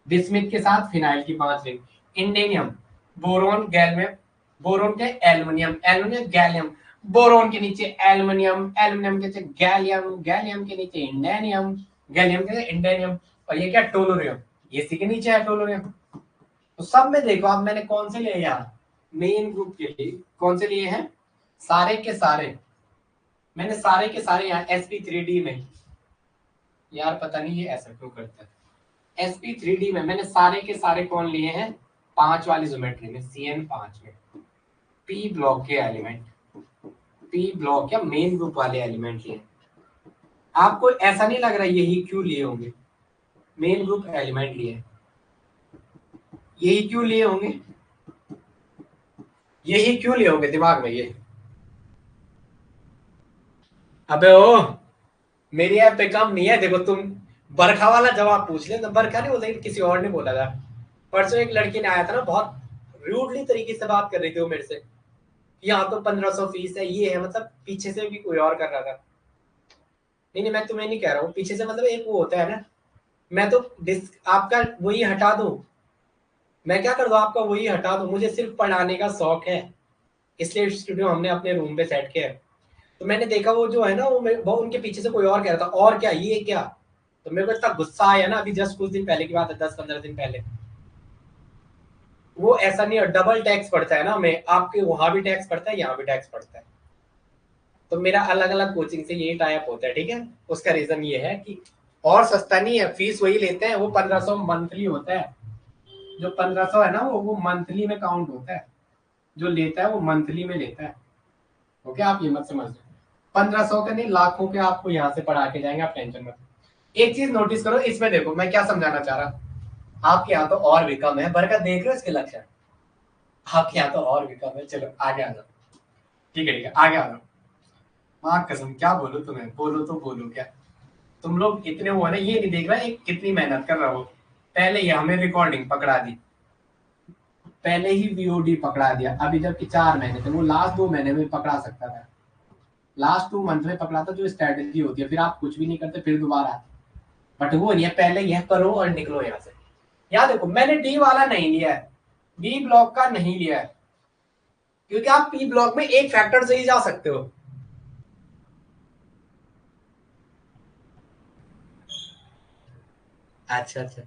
[SPEAKER 1] बिस्मिथ के साथ फिनाइल की 5 रिंग, इंडेनियम, बोरोन, गैलियम, बोरोन के एल्युमिनियम, एल्युमिनियम गैलियम, बोरोन के नीचे एल्युमिनियम, एल्युमिनियम के नीचे गैलियम, गैलियम के नीचे इंडेनियम, गैलियम के नीचे इंडेनियम, और ये क्या टोलोरियम, ये सी के नीचे है टोलोरियम। तो सब में देखो आप मैंने कौन से लिए यहाँ मेन ग्रुप के लिए, कौन से लिए हैं? सारे के सारे मैंने सारे के सारे यहाँ sp3d में, यार पता नहीं ये ऐसा क्यों करता है। sp3d में मैंने सारे के सारे कौन लिए हैं? 5 वाली ज्योमेट्री में, CN5 में p ब्लॉक के एलिमेंट, p ब्लॉक या मेन ग्रुप वाले एलिमेंट लिए। आपको ऐसा नहीं लग रहा यही क्यों लिए होंगे? मेन ग्रुप एलिमेंट लिए, यही क्यों लिए होंगे? यही क्यों लिए होंगे दिमाग में ये? अबे ओ, मेरी ऐप पे काम नहीं है। देखो तुम बरखा वाला जवाब पूछ ले, तो बरखा नहीं बोला, किसी और ने बोला था। परसों एक लड़की ने आया था ना, बहुत रूडली तरीके से बात कर रही थी वो मेरे से, यहाँ तो 1500 फीस है, ये है, मतलब पीछे से भी कोई और कर रहा था। नहीं नहीं मैं तुम्हें नहीं कह रहा हूँ पीछे से, मतलब एक वो होता है ना, मैं तो आपका वही हटा दूं, मैं क्या कर दूं आपका वही हटा दूं, मुझे सिर्फ पढ़ाने का शौक है, इसलिए स्टूडियो हमने अपने रूम पे सेट किया है। तो मैंने देखा वो जो है ना वो उनके पीछे से कोई और कह रहा था, और क्या ये क्या, तो मेरे को इतना गुस्सा आया ना, अभी जस्ट कुछ दिन पहले की बात है, 10-15 दिन पहले। वो ऐसा नहीं है, डबल टैक्स पड़ता है ना हमें, आपके वहां भी टैक्स पड़ता है, यहाँ भी टैक्स पड़ता है। तो मेरा अलग अलग कोचिंग से यही टाइप होता है, ठीक है। उसका रीजन ये है कि और सस्ता नहीं है, फीस वही लेते हैं, वो 1500 मंथली होता है। जो 1500 है ना वो मंथली में काउंट होता है, जो लेता है वो मंथली में लेता है। ओके आप ये मत समझ, 1500 के नहीं लाखों के आपको यहाँ से पढ़ा के जाएंगे, आप टेंशन मत। एक चीज नोटिस करो इसमें, देखो मैं क्या समझाना चाह रहा, आपके यहाँ तो और भी कम है, बरकत देख रहे हो इसके लक्षण, आपके यहाँ तो और भी कम है। चलो आगे आ जाओ, ठीक है आगे आ जाओ। माँ कसम क्या बोलो तुम्हें, बोलो तो बोलो क्या, तुम लोग इतने वो है ना, ये नहीं देख रहा एक कितनी मेहनत कर रहा हो। पहले ये हमें रिकॉर्डिंग पकड़ा दी, पहले ही VOD पकड़ा दिया, अभी जबकि 4 महीने थे, वो लास्ट 2 महीने में पकड़ा सकता था, लास्ट 2 मंथ में पकड़ा था, जो स्ट्रेटेजी होती है, फिर आप कुछ भी नहीं करते फिर दोबारा आते। बट वो नहीं है, पहले यह करो और निकलो यहाँ से। याद देखो मैंने D वाला नहीं लिया है, B ब्लॉक का नहीं लिया है, क्योंकि आप P ब्लॉक में एक फैक्टर से ही जा सकते हो। अच्छा अच्छा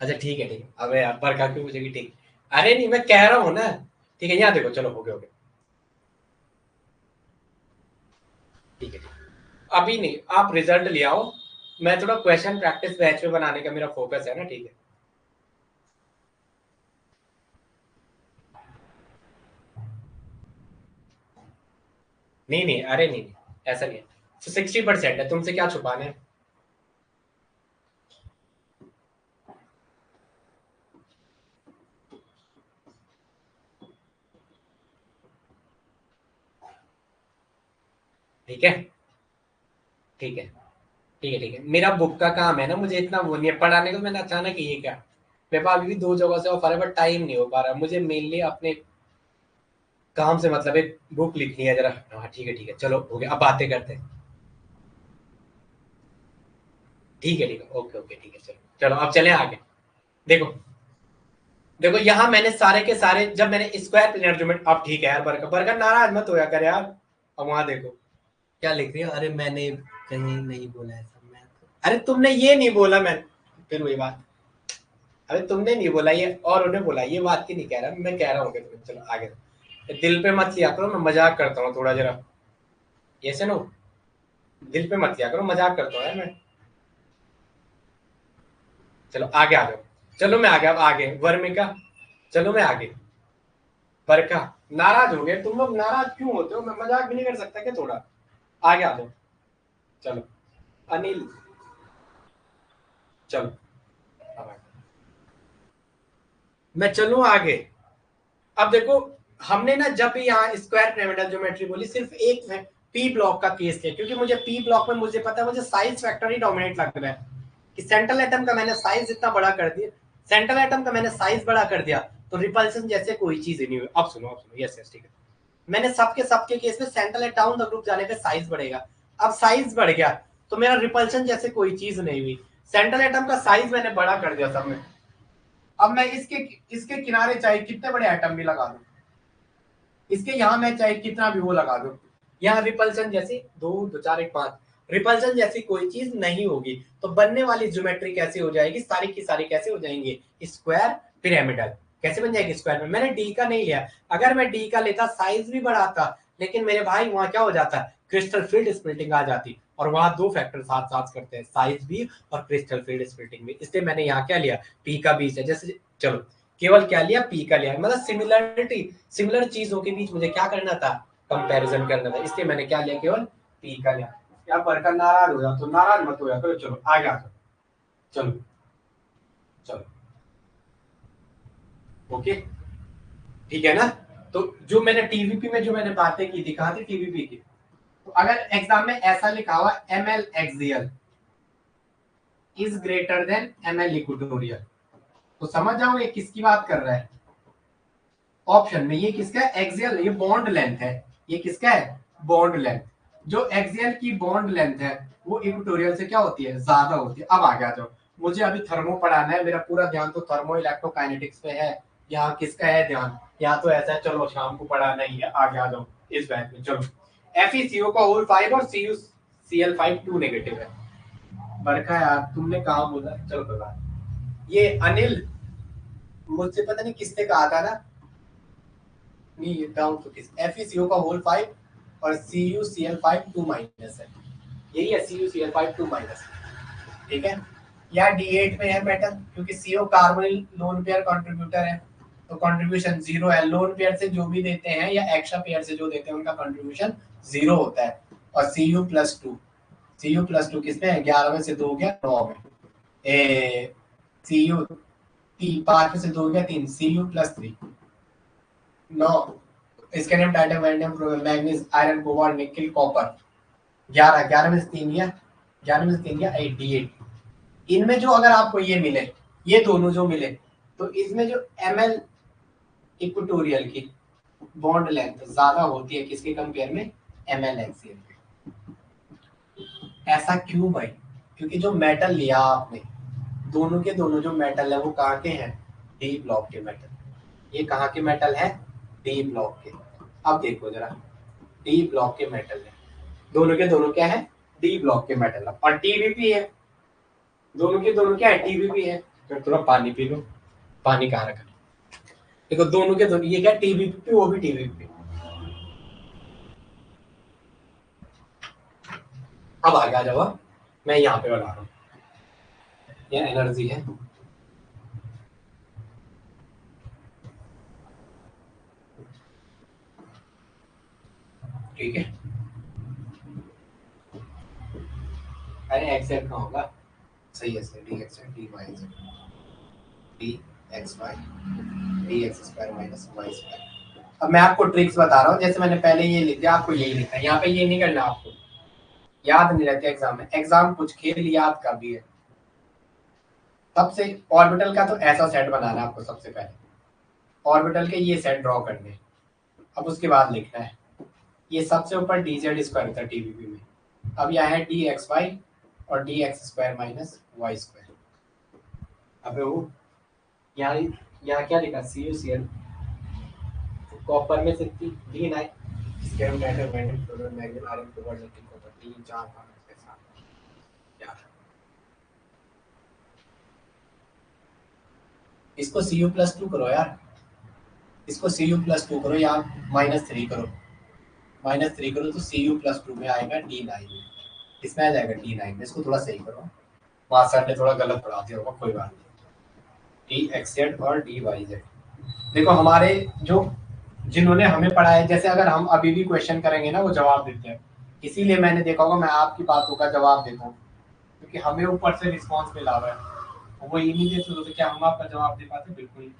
[SPEAKER 1] अच्छा ठीक है, अबे यार बरखा क्यों मुझे भी ठीक, अरे नहीं मैं कह रहा हूँ ना, ठीक है यहाँ देखो, चलो हो गया हो गया, ठीक है अभी नहीं, आप रिजल्ट ले आओ, मैं थोड़ा क्वेश्चन प्रैक्टिस बैच में बनाने का मेरा फोकस है ना, ठीक है। नहीं नहीं अरे नहीं, नहीं ऐसा नहीं है, तो 60% है, तुमसे क्या छुपाना है। ठीक है ठीक है ठीक है मेरा बुक का काम है ना, मुझे इतना वो नहीं है पढ़ाने को, मैंने अचानक ये क्या, मेरे पास अभी भी 2 जगह से ऑफर है, बट टाइम नहीं हो पा रहा मुझे, मेनली अपने काम से मतलब एक बुक लिखनी है जरा। हाँ ठीक है चलो हो गया, अब बातें करते हैं। ठीक है ओके ओके ठीक है, चलो चलो अब चले आगे। देखो देखो यहाँ मैंने सारे के सारे, जब मैंने स्क्वायर प्लेनर ज्योमेट्री, अब ठीक है यार बरका बरका नाराज मत होया कर यार। अब वहां देखो क्या लिख रही है, अरे मैंने कहीं नहीं बोला ऐसा, मैं तो, अरे तुमने ये नहीं बोला, मैं फिर वही बात, अरे तुमने नहीं बोला ये, और उन्हें बोला, ये बात की नहीं कह रहा मैं, कह रहा हूँ कि तुम्हें, चलो आगे। दिल पे मत लिया करो, मैं मजाक करता हूँ थोड़ा जरा, ये से नो, दिल पे मत लिया करो, मजाक करता हूँ यार मैं। चलो आगे आ जाओ, चलो मैं आगे, अब आगे वर्मिका, चलो मैं आगे। बरका नाराज हो गए तुम लोग, नाराज क्यों होते हो, मैं मजाक भी नहीं कर सकता क्या थोड़ा, आगे आ जाओ। चलो अनिल, चलो मैं चलूं आगे। अब देखो हमने ना जब भी यहाँ स्क्वायर पिरामिडल ज्योमेट्री बोली सिर्फ एक पी ब्लॉक का केस लिया, क्योंकि मुझे पी ब्लॉक में मुझे पता है मुझे साइज फैक्टर ही डोमिनेट लग रहा है कि सेंट्रल एटम का मैंने साइज इतना बड़ा कर दिया, सेंट्रल एटम का मैंने साइज बड़ा कर दिया तो रिपल्सन जैसे कोई चीज ही नहीं हुई। अब सुनो यस यस ठीक है, मैंने सबके केस में सेंट्रल डाउन द ग्रुप जाने पे साइज बढ़ेगा। अब साइज बढ़ गया तो मेरा रिपल्सन जैसे कोई चीज नहीं हुई, सेंट्रल एटम का साइज मैंने बड़ा कर दिया सब में। अब मैं इसके किनारे चाहे कितने बड़े एटम भी लगा दूं, इसके यहाँ मैं चाहे कितना भी वो लगा दूं, यहाँ रिपल्सन जैसी 2 2 4 1 5 रिपल्सन जैसी कोई चीज नहीं होगी। तो बनने वाली ज्योमेट्री कैसे हो जाएगी, सारी की सारी कैसे हो जाएंगी, स्क्वायर पिरामिडल। कैसे बन जाएगी स्क्वायर में, मैंने डी का नहीं लिया, अगर मैं डी का लेता साइज भी बढ़ाता, लेकिन मेरे भाई वहां क्या हो जाता, क्रिस्टल फील्ड स्प्लिटिंग आ जाती, और वहां दो फैक्टर साथ साथ करते हैं, साइज भी और क्रिस्टल फील्ड स्प्लिटिंग भी। इसलिए मैंने यहाँ क्या लिया, पी का बीच है। जैसे चलो केवल क्या लिया, पी का लिया, मतलब सिमिलरिटी, सिमिलर चीजों के बीच मुझे क्या करना था, कंपैरिजन करना था, इसलिए मैंने क्या लिया, केवल पी का लिया। क्या पढ़कर नाराज हो जाओ तो नाराज मत हो जाओ, तो चलो आगे आ जाओ, चलो चलो ओके ठीक है ना। तो जो मैंने टीवीपी में जो मैंने बातें की थी, कहाँ थी टीवीपी की, तो अगर एग्जाम में ऐसा लिखा हुआ M L axial is greater than M L equatorial, तो समझ जाओगे किसकी बात कर रहा है। ऑप्शन में ये किसका है, एक्सियल, ये बॉन्ड लेंथ है, ये किसका है, बॉन्ड लेंथ। जो एक्सियल की बॉन्ड लेंथ है वो इक्वेटोरियल से क्या होती है, ज्यादा होती है। अब आगे आ जाओ, मुझे अभी थर्मो पढ़ाना है, मेरा पूरा ध्यान तो थर्मो इलेक्ट्रोकाइनेटिक्स पे है। यहाँ किसका है ध्यान, यहाँ तो ऐसा है, चलो शाम को पढ़ाना ही है, आगे आ जाओ इस बैच में। चलो FeCO का होल 5 और CuCl5 2 नेगेटिव है। बरखा यार तुमने कहा बोला, चलो कोई बात। ये अनिल मुझसे पता नहीं किसने कहा था ना, नहीं डाउन तो किस, FeCO का होल 5 और CuCl5 2 माइनस है, यही है CuCl5 2 माइनस, ठीक है। या D8 में है मेटल, क्योंकि CO carbonyl lone pair contributor है, तो कंट्रीब्यूशन 0 है। लोन पेयर से जो भी देते हैं या एक्स्ट्रा पेयर से जो देते हैं उनका कंट्रीब्यूशन 0 होता है। और Cu+2 किसमें है, 11 में से 2 गया 9 में, ए Cu 5 में से 2 गया 3, Cu+3 9, इसके name titanium vanadium manganese iron cobalt nickel copper 11 में से 3 गया, 11 में से 3 गया 8 D8। इनमें जो अगर आपको ये मिले, ये दोनों जो मिले, तो इसमें जो ml इक्वेटोरियल की बॉन्ड लेंथ ज्यादा होती है किसके कंपेयर में, ml एक्सियल के। ऐसा क्यों भाई, क्योंकि जो मेटल लिया आपने, दोनों के दोनों जो मेटल है वो कहाँ के हैं, डी ब्लॉक के मेटल। ये कहाँ के मेटल है, डी ब्लॉक के। अब देखो जरा, डी ब्लॉक के मेटल है, दोनों के दोनों क्या है, डी ब्लॉक के मेटल है, और टीवीपी है, दोनों के दोनों क्या है, टीवीपी है। फिर थोड़ा पानी पी लो, पानी कहाँ रखा, देखो दोनों के दोनों, ये क्या टीवीपी, वो भी टीवीपी। अब आगे आ जाओ, मैं यहाँ पे बना रहा हूँ, ये एनर्जी है, ठीक है। अरे एक्सएट कहाँ होगा, सही है, सही d x d y d x Y d x square minus y square. अब मैं आपको ट्रिक्स बता रहा हूँ, जैसे मैंने पहले ये लिख दिया, आपको यही लिखना है, यहाँ पे ये नहीं करना, आपको याद नहीं रहते एग्जाम में, एग्जाम कुछ खेल याद कर भी है। सबसे ऑर्बिटल का तो ऐसा सेट बनाना है आपको, सबसे पहले ऑर्बिटल के ये सेट ड्रॉ करने, अब उसके बाद लिखना है, ये सबसे ऊपर dz स्क्वायर था टीवीपी में, अब यहाँ है dxy और dx square minus y square. अब वो यहाँ क्या लिखा, CuCl कॉपर में से D9, scale matter magnet floret magnet iron cobalt nickel copper 3 4 5 6 7 यार, इसको Cu+2 करो यार, इसको Cu+2 करो, या -3 करो, -3 करो तो Cu+2 में आएगा D9 में, इसमें आ जाएगा D9 में। इसको थोड़ा सही करो, वहाँ सर ने थोड़ा गलत पढ़ा दिया होगा, कोई बात नहीं। dxz और dyz, देखो हमारे जो जिन्होंने हमें पढ़ाया, जैसे अगर हम अभी भी क्वेश्चन करेंगे ना वो जवाब देते हैं, इसीलिए मैंने देखा होगा मैं आपकी बातों का जवाब देता हूँ, क्योंकि हमें ऊपर से रिस्पॉन्स मिला हुआ है, वो ये नहीं देते तो क्या हम आपका जवाब दे पाते, बिल्कुल।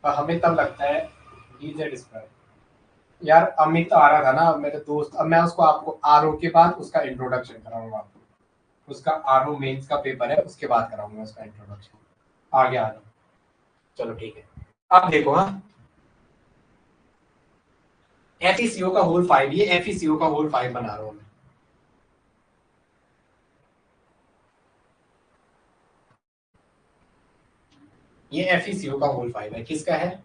[SPEAKER 1] पर हमें तब लगता है dz स्क्वायर। यार अमित आ रहा था ना मेरे दोस्त, अब मैं उसको आपको आरओ के बाद उसका इंट्रोडक्शन कराऊंगा आपको। उसका आरओ मेंस का पेपर है, उसके बाद कराऊंगा उसका इंट्रोडक्शन। आगे आ जाओ। चलो ठीक है, अब देखो। हाँ, FeCO का होल 5, ये FeCO का होल 5 बना रहा हूं मैं। ये FeCO का होल 5 है, किसका है?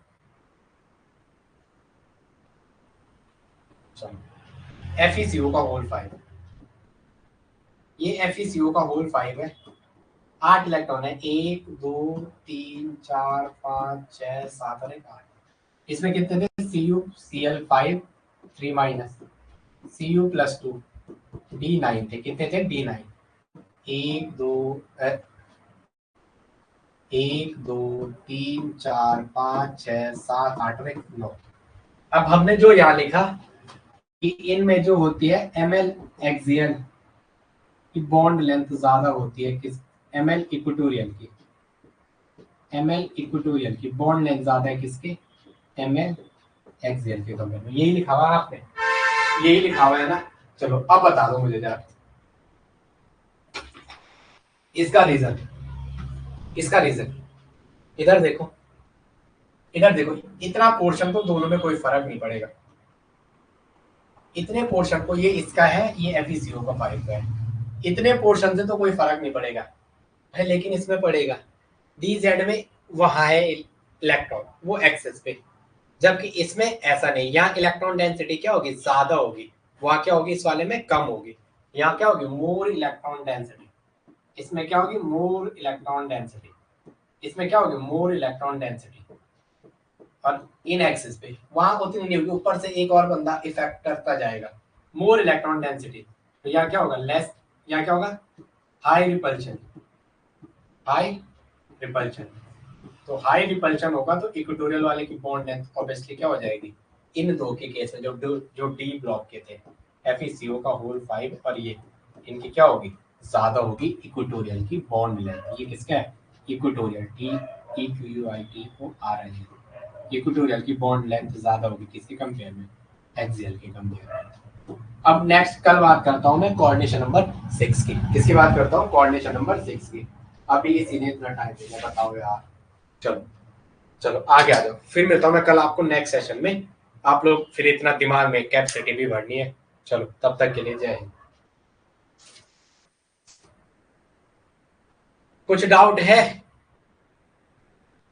[SPEAKER 1] चलो FeCO का होल 5, ये FeCO का होल 5 है। 8 इलेक्ट्रॉन है, 1 2 3 4 5 6 7 और 8। इसमें कितने थे? CuCl5 3 माइनस, Cu+2 D9 थे। कितने थे? D9। 1 2 1 2 3 4 5 6 7 8 और 9। अब हमने जो यहाँ लिखा कि इनमें जो होती है ml एक्सियल की बॉन्ड लेंथ ज्यादा होती है किस, ml इक्वेटोरियल की, ml इक्वेटोरियल की बॉन्ड लेंथ ज्यादा है किसके? ml एक्सियल के कंपेयर में। यही लिखा हुआ है आपने, यही लिखा हुआ है ना। चलो अब बता दो मुझे जरा इसका रीजन, इसका रीजन। इधर देखो, इधर देखो, इतना पोर्शन तो दोनों में कोई फर्क नहीं पड़ेगा। इतने पोर्शन को, ये इसका है, ये FeCO का 5 है, इतने पोर्शन से तो कोई फर्क नहीं पड़ेगा है, लेकिन इसमें पड़ेगा। DZ में वहां है इलेक्ट्रॉन, वो एक्सेस पे, जबकि इसमें ऐसा नहीं। यहाँ इलेक्ट्रॉन डेंसिटी क्या होगी? ज्यादा होगी। वहां क्या होगी? इस वाले में कम होगी। यहाँ क्या होगी? More electron density. इसमें क्या होगी? More electron density. इसमें क्या होगी? More electron density. और इन एक्सिस पे वहां उतनी नहीं होगी, ऊपर से एक और बंदा इफेक्ट करता जाएगा। मोर इलेक्ट्रॉन डेंसिटी, तो यहाँ क्या होगा? लेस। यहाँ क्या होगा? High repulsion, high repulsion. तो हाई रिपल्शन होगा तो इक्वेटोरियल वाले की बॉन्ड लेंथ ऑब्वियसली क्या हो जाएगी? इन दो के केस में जो डी ब्लॉक के थे, FeCO का होल 5 और ये, इनकी क्या होगी? ज्यादा होगी इक्वेटोरियल की बॉन्ड लेंथ। ये किसका है? Equatorial, TEQUITORIAL। इक्वेटोरियल की बॉन्ड लेंथ ज्यादा होगी किसके कंपेयर में? एक्सियल के कंपेयर में। अब नेक्स्ट कल बात करता हूं मैं कोऑर्डिनेशन नंबर 6 की। किसकी बात करता हूं? कोऑर्डिनेशन नंबर 6 की। अभी इसी ने इतना टाइम दिया, बताओ यार। चलो चलो आगे आ जाओ, फिर मिलता हूँ मैं कल आपको नेक्स्ट सेशन में। आप लोग फिर इतना दिमाग में कैपेसिटी भी भरनी है। चलो तब तक के लिए जय हिंद। कुछ डाउट है?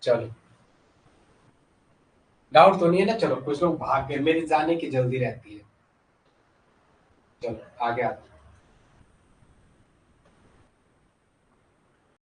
[SPEAKER 1] चलो, डाउट तो नहीं है ना? चलो, कुछ लोग भाग गए, मेरी जाने की जल्दी रहती है। चलो आगे आते।